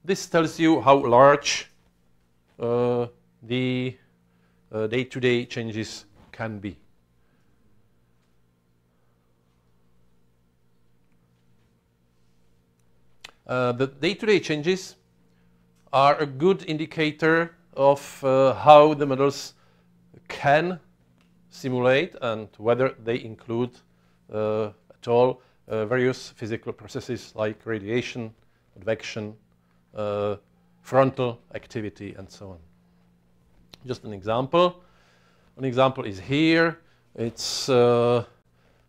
this tells you how large the day-to-day changes can be. The day-to-day changes are a good indicator of how the models can simulate and whether they include at all various physical processes like radiation, advection, frontal activity, and so on. Just an example. An example is here. It's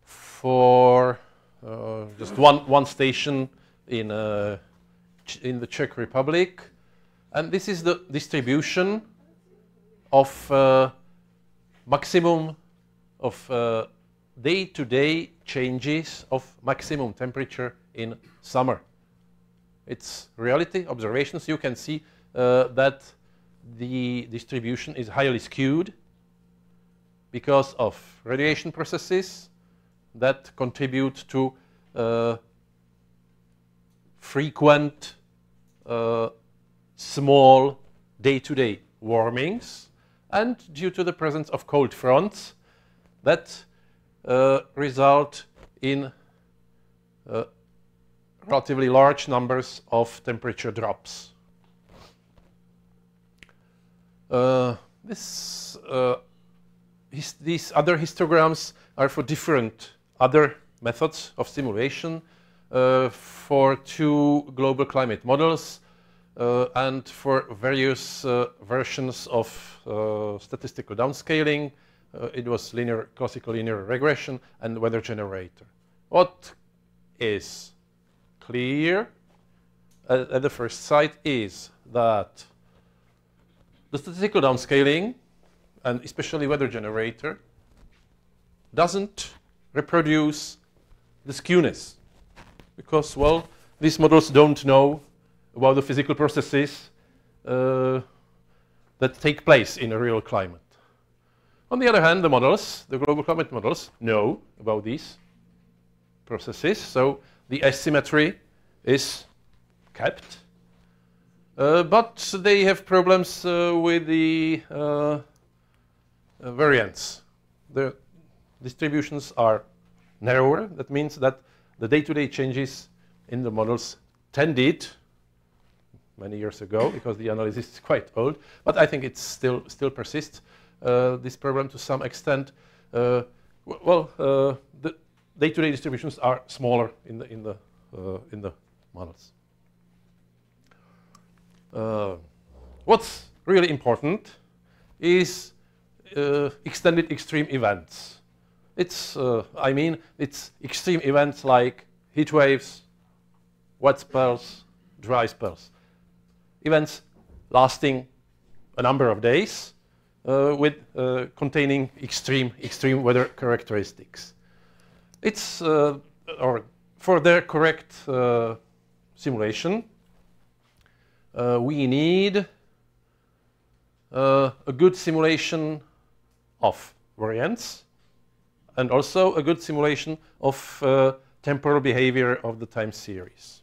for just one station in the Czech Republic, and this is the distribution of maximum of day-to-day changes of maximum temperature in summer. It's reality observations. You can see that the distribution is highly skewed because of radiation processes that contribute to frequent small day-to-day warmings, and due to the presence of cold fronts that result in relatively large numbers of temperature drops. These other histograms are for different other methods of simulation, for two global climate models, and for various versions of statistical downscaling. It was classical linear regression and weather generator. What is clear at the first sight is that the statistical downscaling, and especially weather generator, doesn't reproduce the skewness, because, well, these models don't know about the physical processes that take place in a real climate. On the other hand, the models, the global climate models, know about these processes, so the asymmetry is kept. But they have problems with the variance. The distributions are narrower. That means that the day-to-day changes in the models tended many years ago because the analysis is quite old, but I think it still persists, this problem to some extent. The day-to-day distributions are smaller in the models. What's really important is extended extreme events. It's extreme events like heat waves, wet spells, dry spells. Events lasting a number of days with containing extreme weather characteristics. It's or for their correct simulation, we need a good simulation of variance and also a good simulation of temporal behavior of the time series.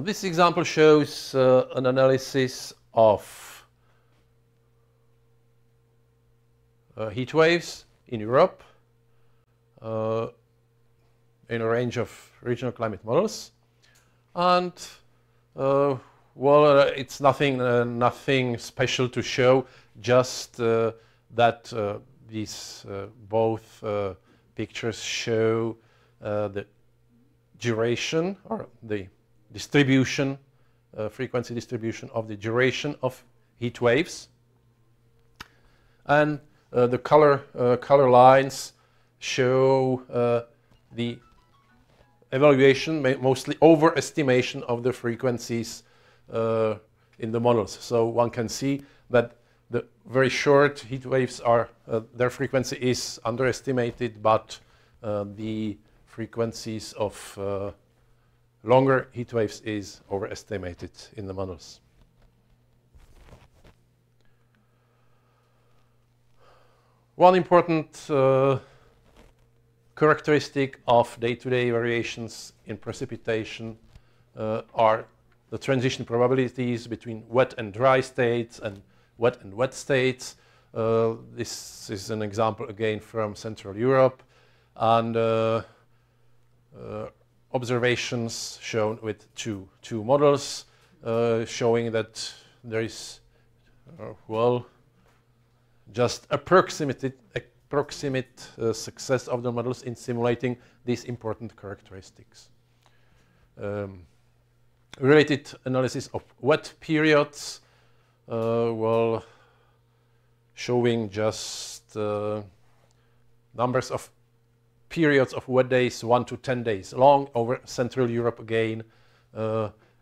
This example shows an analysis of heat waves in Europe in a range of regional climate models. And it's nothing special to show, just that these both pictures show the duration or the distribution, frequency distribution of the duration of heat waves. And the color lines show the evaluation, mostly overestimation of the frequencies in the models. So one can see that the very short heat waves are, their frequency is underestimated, but the frequencies of longer heat waves is overestimated in the models. One important characteristic of day-to-day variations in precipitation are the transition probabilities between wet and dry states and wet states. This is an example again from Central Europe, and observations shown with two models showing that there is just approximate success of the models in simulating these important characteristics. Related analysis of wet periods, showing just numbers of periods of wet days, 1 to 10 days long over Central Europe again,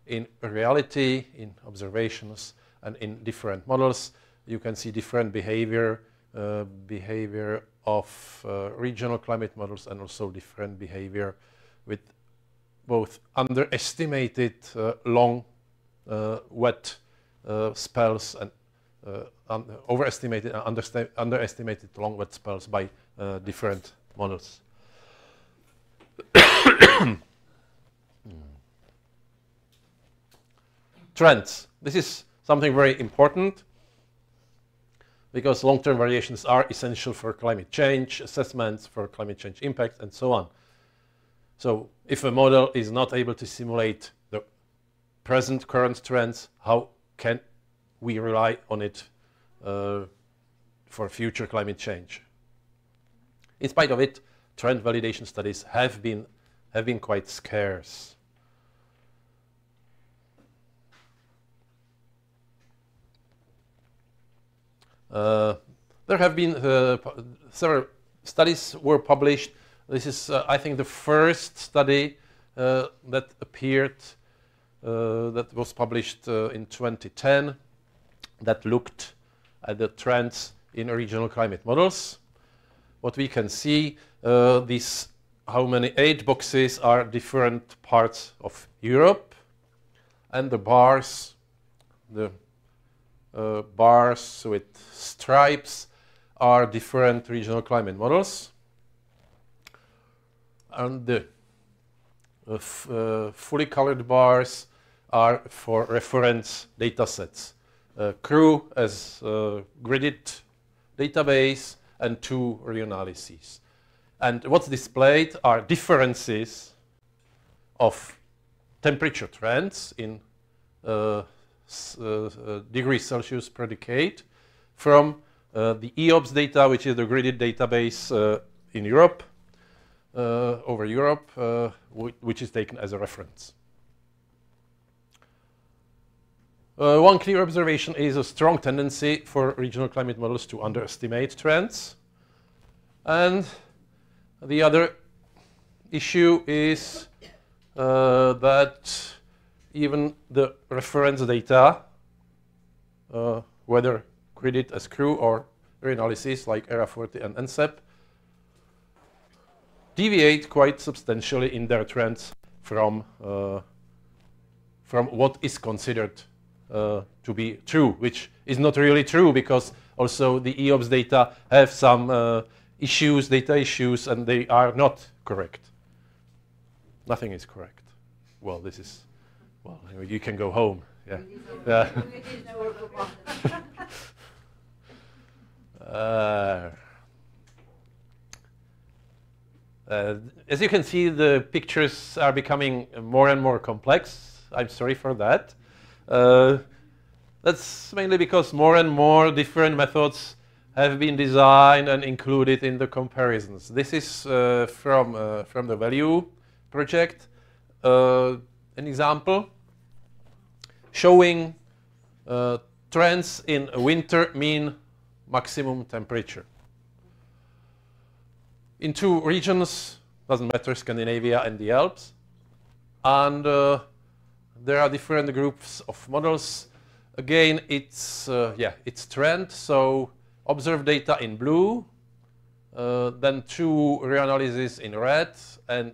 in reality, in observations, and in different models. You can see different behavior of regional climate models, and also different behavior with both underestimated long wet spells and overestimated and underestimated long wet spells by different models. Trends. This is something very important, because long-term variations are essential for climate change assessments, for climate change impacts, and so on. So if a model is not able to simulate the current trends, how can we rely on it for future climate change? In spite of it, trend validation studies have been quite scarce. There have been several studies were published. This is, I think, the first study that appeared, that was published in 2010, that looked at the trends in regional climate models. What we can see, how many 8 boxes are different parts of Europe, and the bars with stripes are different regional climate models, and the fully colored bars are for reference data sets. CRU as a gridded database and 2 reanalyses. And what's displayed are differences of temperature trends in degrees Celsius per decade from the EOBS data, which is the gridded database in Europe, over Europe, which is taken as a reference. One clear observation is a strong tendency for regional climate models to underestimate trends. And the other issue is that even the reference data, whether gridded as CRU or reanalysis like ERA40 and NCEP, deviate quite substantially in their trends from what is considered to be true, which is not really true, because also the EOBS data have some issues, data issues, and they are not correct. Nothing is correct. Well, this is, well, you can go home. Yeah. As you can see, the pictures are becoming more and more complex. I'm sorry for that. That's mainly because more and more different methods have been designed and included in the comparisons. This is from the Value project, an example showing trends in a winter mean maximum temperature. In 2 regions, doesn't matter, Scandinavia and the Alps, and there are different groups of models. Again, it's trend, so observed data in blue, then 2 reanalyses in red, and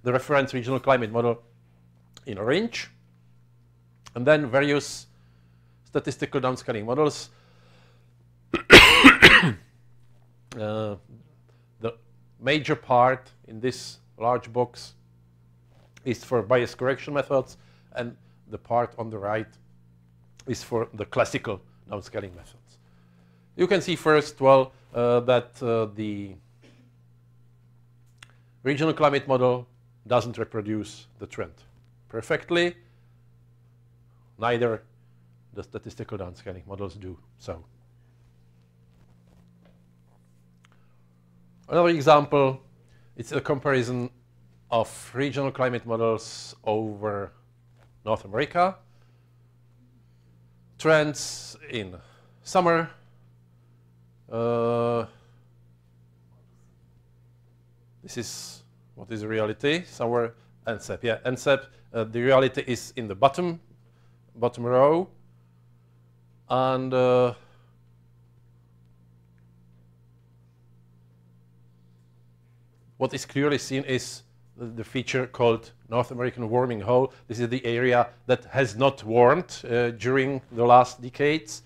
the reference regional climate model in orange, and then various statistical downscaling models. The major part in this large box is for bias correction methods, and the part on the right is for the classical downscaling methods. You can see first, well, that the regional climate model doesn't reproduce the trend perfectly. Neither the statistical downscaling models do so. Another example, it's a comparison of regional climate models over North America. Trends in summer. This is what is the reality. Somewhere NCEP. Yeah, NCEP. The reality is in the bottom row, and what is clearly seen is the feature called North American warming hole. This is the area that has not warmed during the last decades.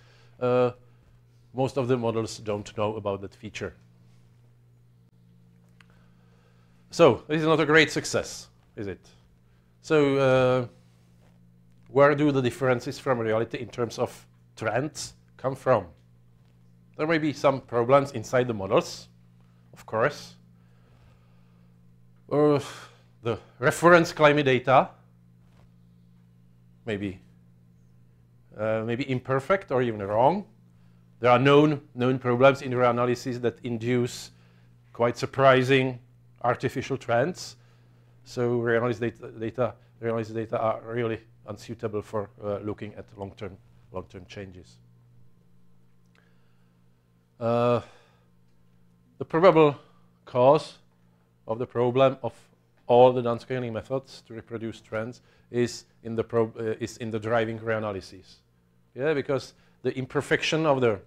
Most of the models don't know about that feature. So this is not a great success, is it? So where do the differences from reality in terms of trends come from? There may be some problems inside the models, of course. Or the reference climate data maybe imperfect or even wrong. There are known problems in reanalysis that induce quite surprising artificial trends. So reanalysis data are really unsuitable for looking at long-term changes. The probable cause of the problem of all the downscaling methods to reproduce trends is in the driving reanalysis. Yeah, because the imperfection of the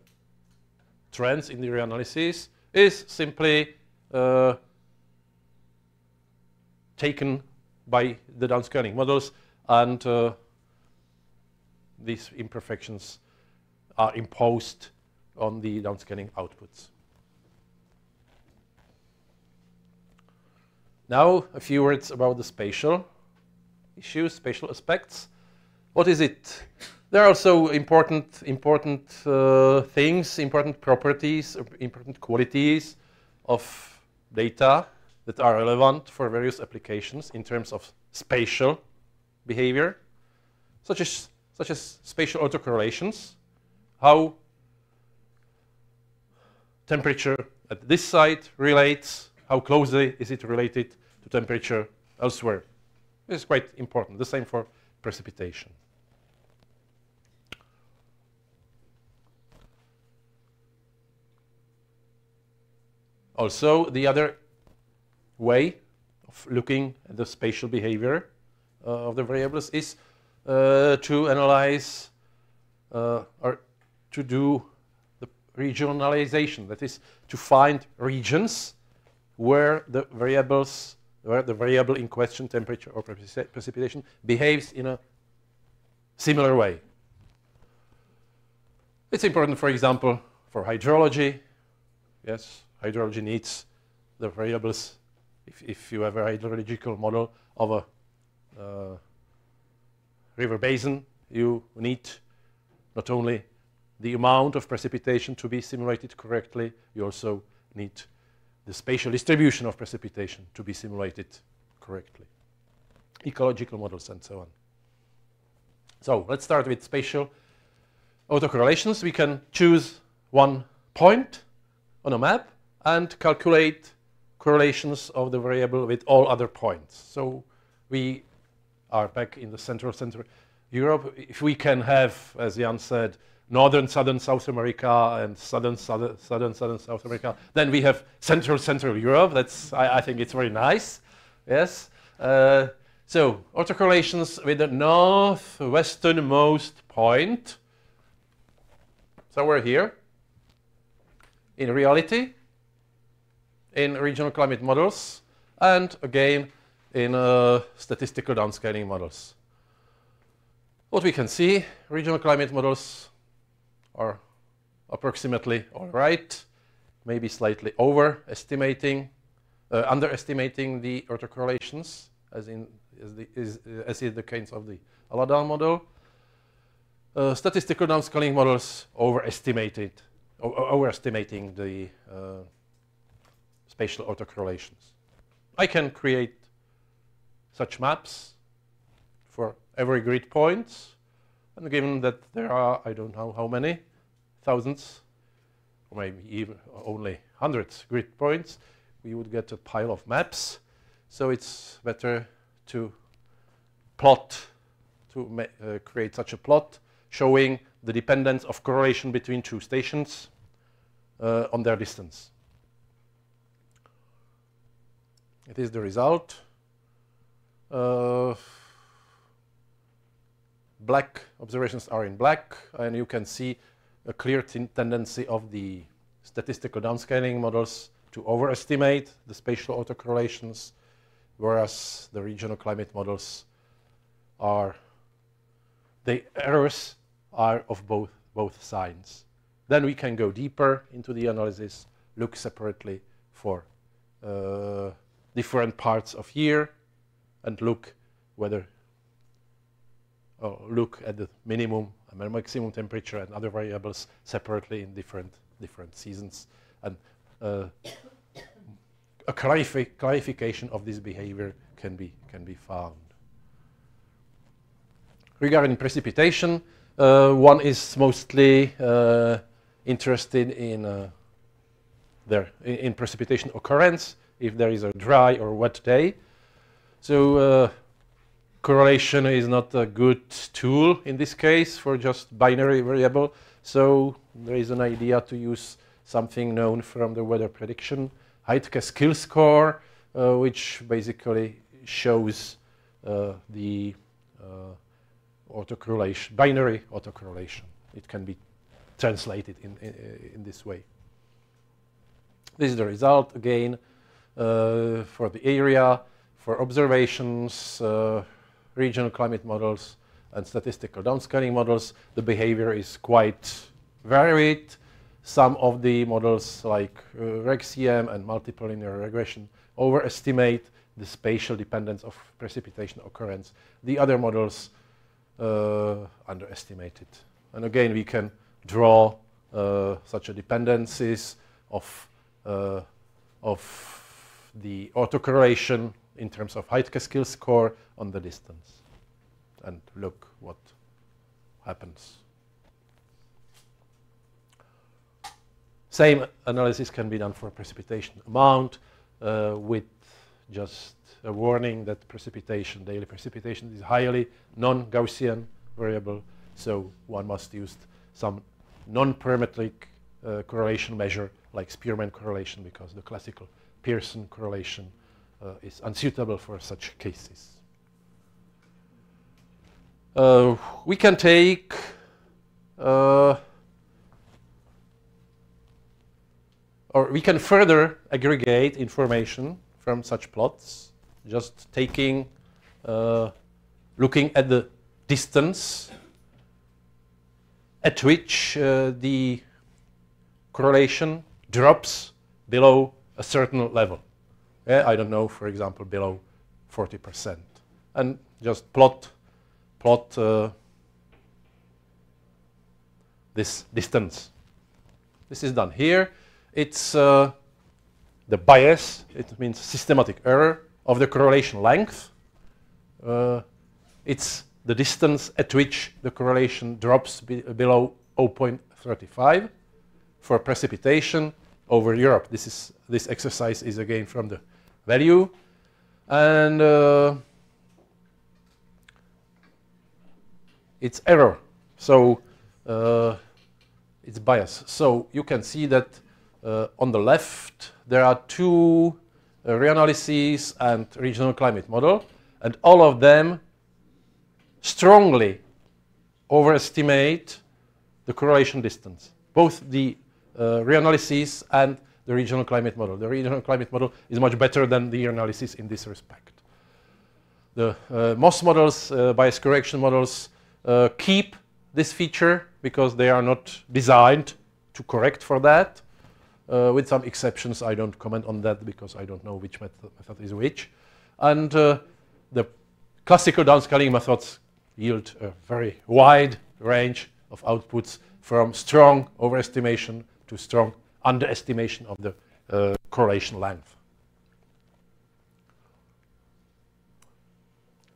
trends in the reanalysis is simply taken by the downscaling models, and these imperfections are imposed on the downscaling outputs. Now, a few words about the spatial issues, spatial aspects. What is it There are also important things, important properties, important qualities of data that are relevant for various applications in terms of spatial behavior, such as spatial autocorrelations, how temperature at this site relates, how closely is it related to temperature elsewhere. This is quite important. The same for precipitation. Also, the other way of looking at the spatial behavior of the variables is to analyze or to do the regionalization. That is, to find regions where the variable in question, temperature or precipitation, behaves in a similar way. It's important, for example, for hydrology. Yes, hydrology needs the variables. If you have a hydrological model of a river basin, you need not only the amount of precipitation to be simulated correctly, you also need the spatial distribution of precipitation to be simulated correctly. Ecological models and so on. So let's start with spatial autocorrelations. We can choose one point on a map and calculate correlations of the variable with all other points. So we are back in the central Europe. If we can have, as Jan said, northern, southern South America and southern South America, then we have central Europe. That's, I think it's very nice. Yes. So autocorrelations with the northwesternmost point, somewhere here. In reality, in regional climate models, and again in statistical downscaling models. What we can see, regional climate models are approximately all right, maybe slightly underestimating the autocorrelations, as is the case of the Aladar model. Statistical downscaling models overestimating the spatial autocorrelations. I can create such maps for every grid point, and given that there are, I don't know how many, thousands, or maybe even only hundreds grid points, we would get a pile of maps. So it's better to plot, to create such a plot showing the dependence of correlation between two stations on their distance. It is the result. Black observations are in black, and you can see a clear tendency of the statistical downscaling models to overestimate the spatial autocorrelations, whereas the regional climate models are, the errors are of both sides. Then we can go deeper into the analysis, look separately for different parts of year, and look at the minimum and maximum temperature and other variables separately in different seasons, and a clarification of this behavior can be found. Regarding precipitation, one is mostly interested in precipitation occurrence if there is a dry or wet day. So correlation is not a good tool in this case for just binary variable. So there is an idea to use something known from the weather prediction, Heidke skill score, which basically shows the autocorrelation, binary autocorrelation. It can be translated in this way. This is the result again for the area, for observations, regional climate models, and statistical downscaling models. The behavior is quite varied. Some of the models, like RegCM and multiple linear regression, overestimate the spatial dependence of precipitation occurrence. The other models underestimated. And again, we can draw such a dependencies of the autocorrelation in terms of height Catskill score on the distance, and look what happens. Same analysis can be done for precipitation amount with just a warning that precipitation, daily precipitation, is highly non-Gaussian variable, so one must use some non-parametric correlation measure like Spearman correlation, because the classical Pearson correlation is unsuitable for such cases. We can take or we can further aggregate information from such plots, just taking, looking at the distance at which the correlation drops below a certain level. I don't know, for example, below 40%. And just plot this distance. This is done here. It's the bias, it means systematic error of the correlation length. It's the distance at which the correlation drops below 0.35 for precipitation over Europe. This exercise is again from the value, and it's error, so it's bias. So you can see that on the left there are two reanalyses and regional climate model, and all of them strongly overestimate the correlation distance, both the reanalyses and the regional climate model. The regional climate model is much better than the analysis in this respect. The MOS models, bias correction models, keep this feature because they are not designed to correct for that. With some exceptions, I don't comment on that because I don't know which method is which. And the classical downscaling methods yield a very wide range of outputs from strong overestimation to strong underestimation of the correlation length.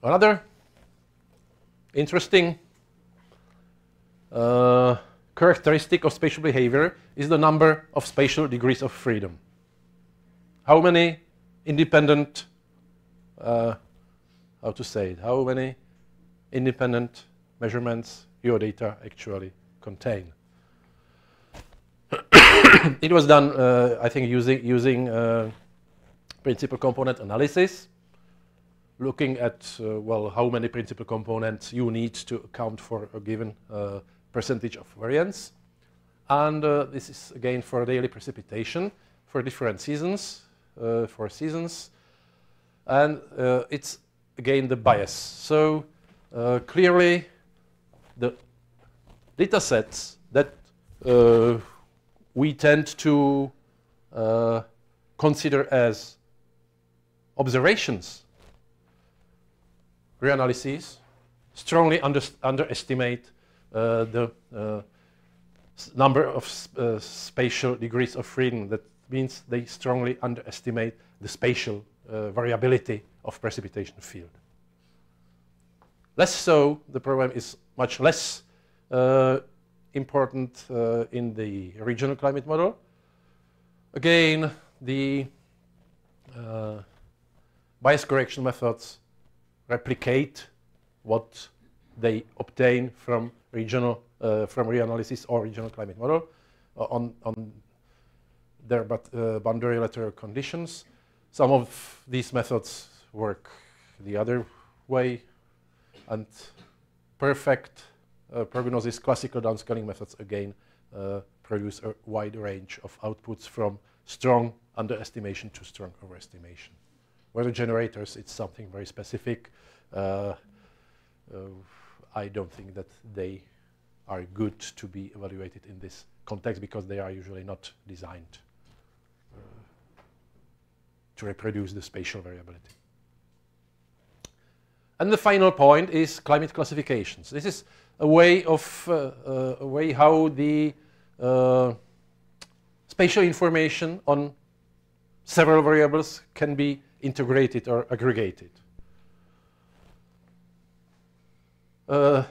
Another interesting characteristic of spatial behavior is the number of spatial degrees of freedom. How many independent, how to say it, how many independent measurements your data actually contain. It was done, I think, using principal component analysis, looking at, well, how many principal components you need to account for a given percentage of variance. And this is, again, for daily precipitation for different seasons, 4 seasons. And it's, again, the bias. So clearly, the data sets that we tend to consider as observations, reanalyses, strongly underestimate the number of spatial degrees of freedom. That means they strongly underestimate the spatial variability of precipitation field. Less so, the problem is much less important in the regional climate model. Again, the bias correction methods replicate what they obtain from regional, from reanalysis or regional climate model on their boundary lateral conditions. Some of these methods work the other way, and perfect prognosis classical downscaling methods again produce a wide range of outputs from strong underestimation to strong overestimation. Weather generators, it's something very specific. I don't think that they are good to be evaluated in this context because they are usually not designed to reproduce the spatial variability. And the final point is climate classifications. This is a way how the spatial information on several variables can be integrated or aggregated. The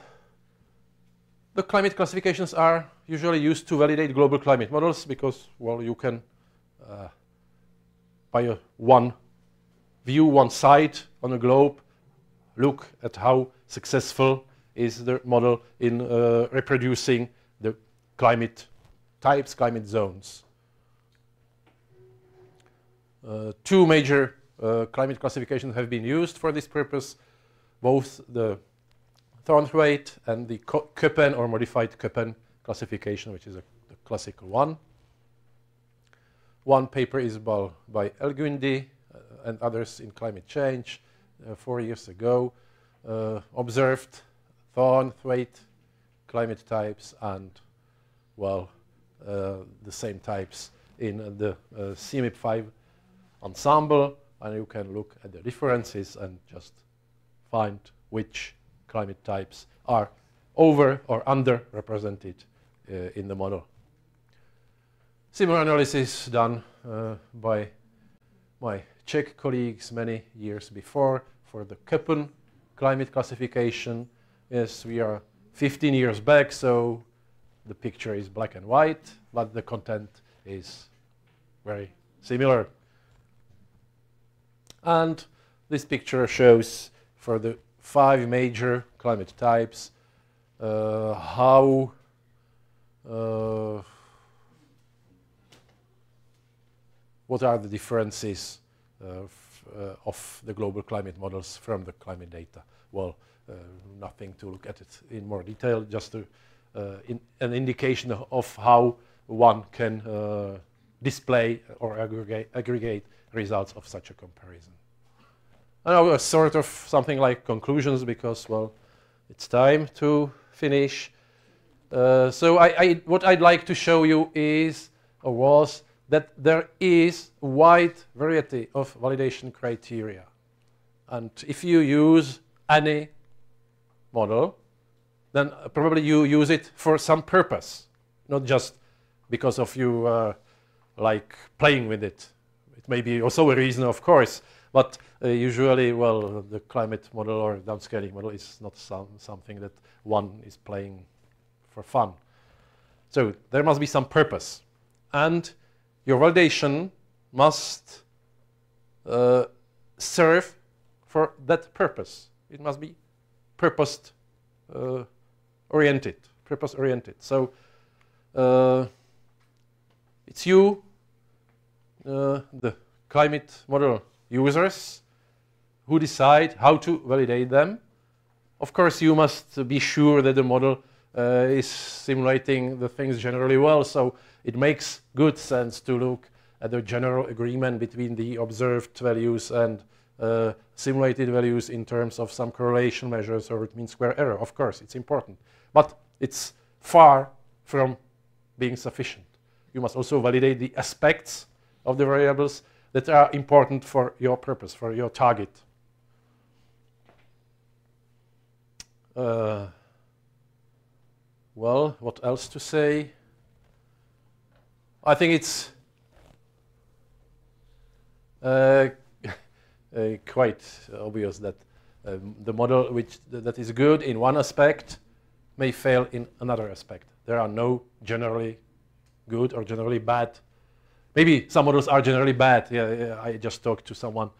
climate classifications are usually used to validate global climate models because, well, you can, by one view, one side on a globe, look at how successful is the model in reproducing the climate types, climate zones. Two major climate classifications have been used for this purpose, both the Thornthwaite and the Köppen or modified Köppen classification, which is the classical one. One paper is by El-Gundi and others in Climate Change 4 years ago, observed Thornthwaite climate types and, well, the same types in the CMIP5 ensemble, and you can look at the differences and just find which climate types are over or underrepresented in the model. Similar analysis done by my Czech colleagues many years before for the Köppen climate classification. Yes, we are 15 years back, so the picture is black and white, but the content is very similar. And this picture shows for the 5 major climate types how what are the differences of the global climate models from the climate data. Well, nothing to look at it in more detail, just to, an indication of how one can display or aggregate results of such a comparison. And now sort of something like conclusions, because, well, it's time to finish. So what I'd like to show you is, or was, that there is a wide variety of validation criteria. And if you use any model, then probably you use it for some purpose, not just because of you like playing with it. It may be also a reason, of course, but usually, well, the climate model or downscaling model is not something that one is playing for fun. So there must be some purpose. And your validation must serve for that purpose. It must be purpose-oriented. So it's you, the climate model users, who decide how to validate them. Of course, you must be sure that the model is simulating the things generally well, so it makes good sense to look at the general agreement between the observed values and simulated values in terms of some correlation measures or mean square error. Of course, it's important, but it's far from being sufficient. You must also validate the aspects of the variables that are important for your purpose, for your target. Well, what else to say? I think it's quite obvious that the model that is good in one aspect may fail in another aspect. There are no generally good or generally bad. Maybe some models are generally bad. Yeah, I just talked to someone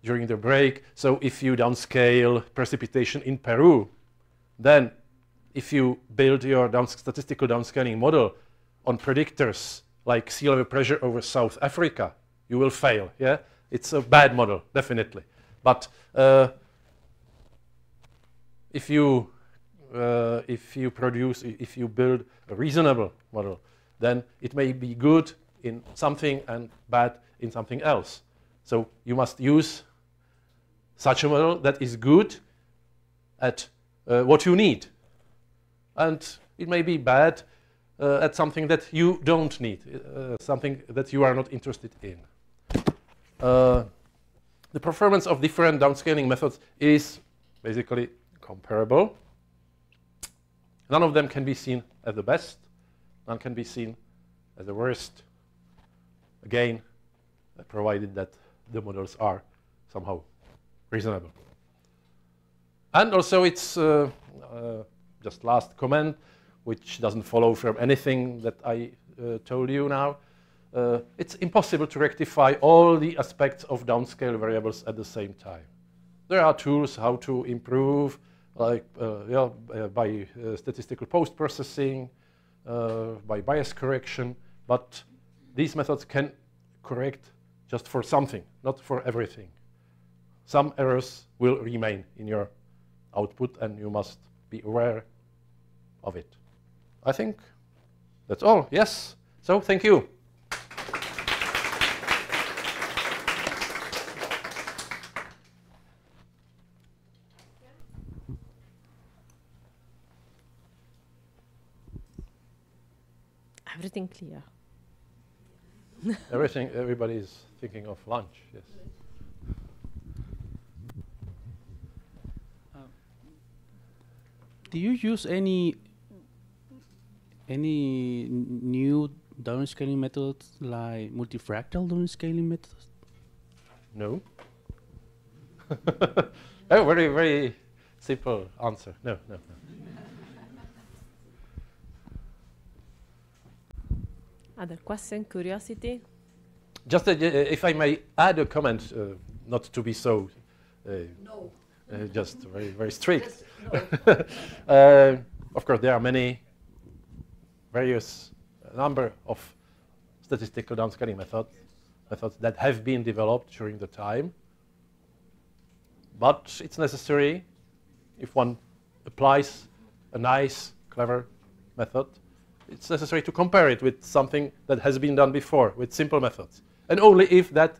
during the break. So if you downscale precipitation in Peru, then if you build your statistical downscaling model on predictors like sea level pressure over South Africa, you will fail. Yeah, it's a bad model, definitely. But if you build a reasonable model, then it may be good in something and bad in something else. So you must use such a model that is good at what you need. And it may be bad at something that you don't need, something that you are not interested in. The performance of different downscaling methods is basically comparable. None of them can be seen as the best. None can be seen as the worst. Again, provided that the models are somehow reasonable. And also it's just last comment, which doesn't follow from anything that I told you now. It's impossible to rectify all the aspects of downscale variables at the same time. There are tools how to improve, like by statistical post-processing, by bias correction, but these methods can correct just for something, not for everything. Some errors will remain in your output, and you must be aware of it. I think that's all. Yes? So, thank you. Everything clear. Everybody is thinking of lunch, yes. Do you use any new downscaling methods like multifractal downscaling methods? No. Oh, very, very simple answer. No, no, no. Other question, curiosity? Just if I may add a comment, not to be so No. just very, very strict. No. Of course, there are many various number of statistical downscaling methods that have been developed during the time. But it's necessary, if one applies a nice, clever method, it's necessary to compare it with something that has been done before, with simple methods. And only if that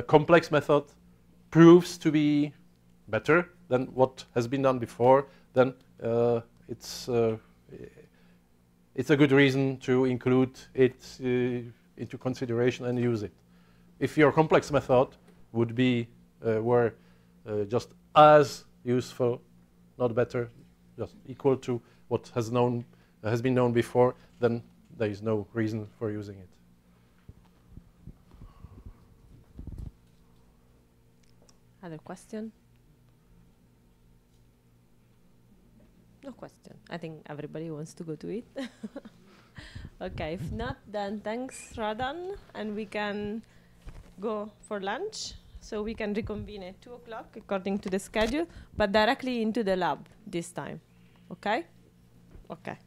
complex method proves to be better than what has been done before, then it's a good reason to include it into consideration and use it. If your complex method would be were just as useful, not better, just equal to what has been known before, then there is no reason for using it. Other question? No question. I think everybody wants to go to it. Okay, if not, then thanks, Radan, and we can go for lunch. So we can reconvene at 2 o'clock according to the schedule, but directly into the lab this time. Okay? Okay.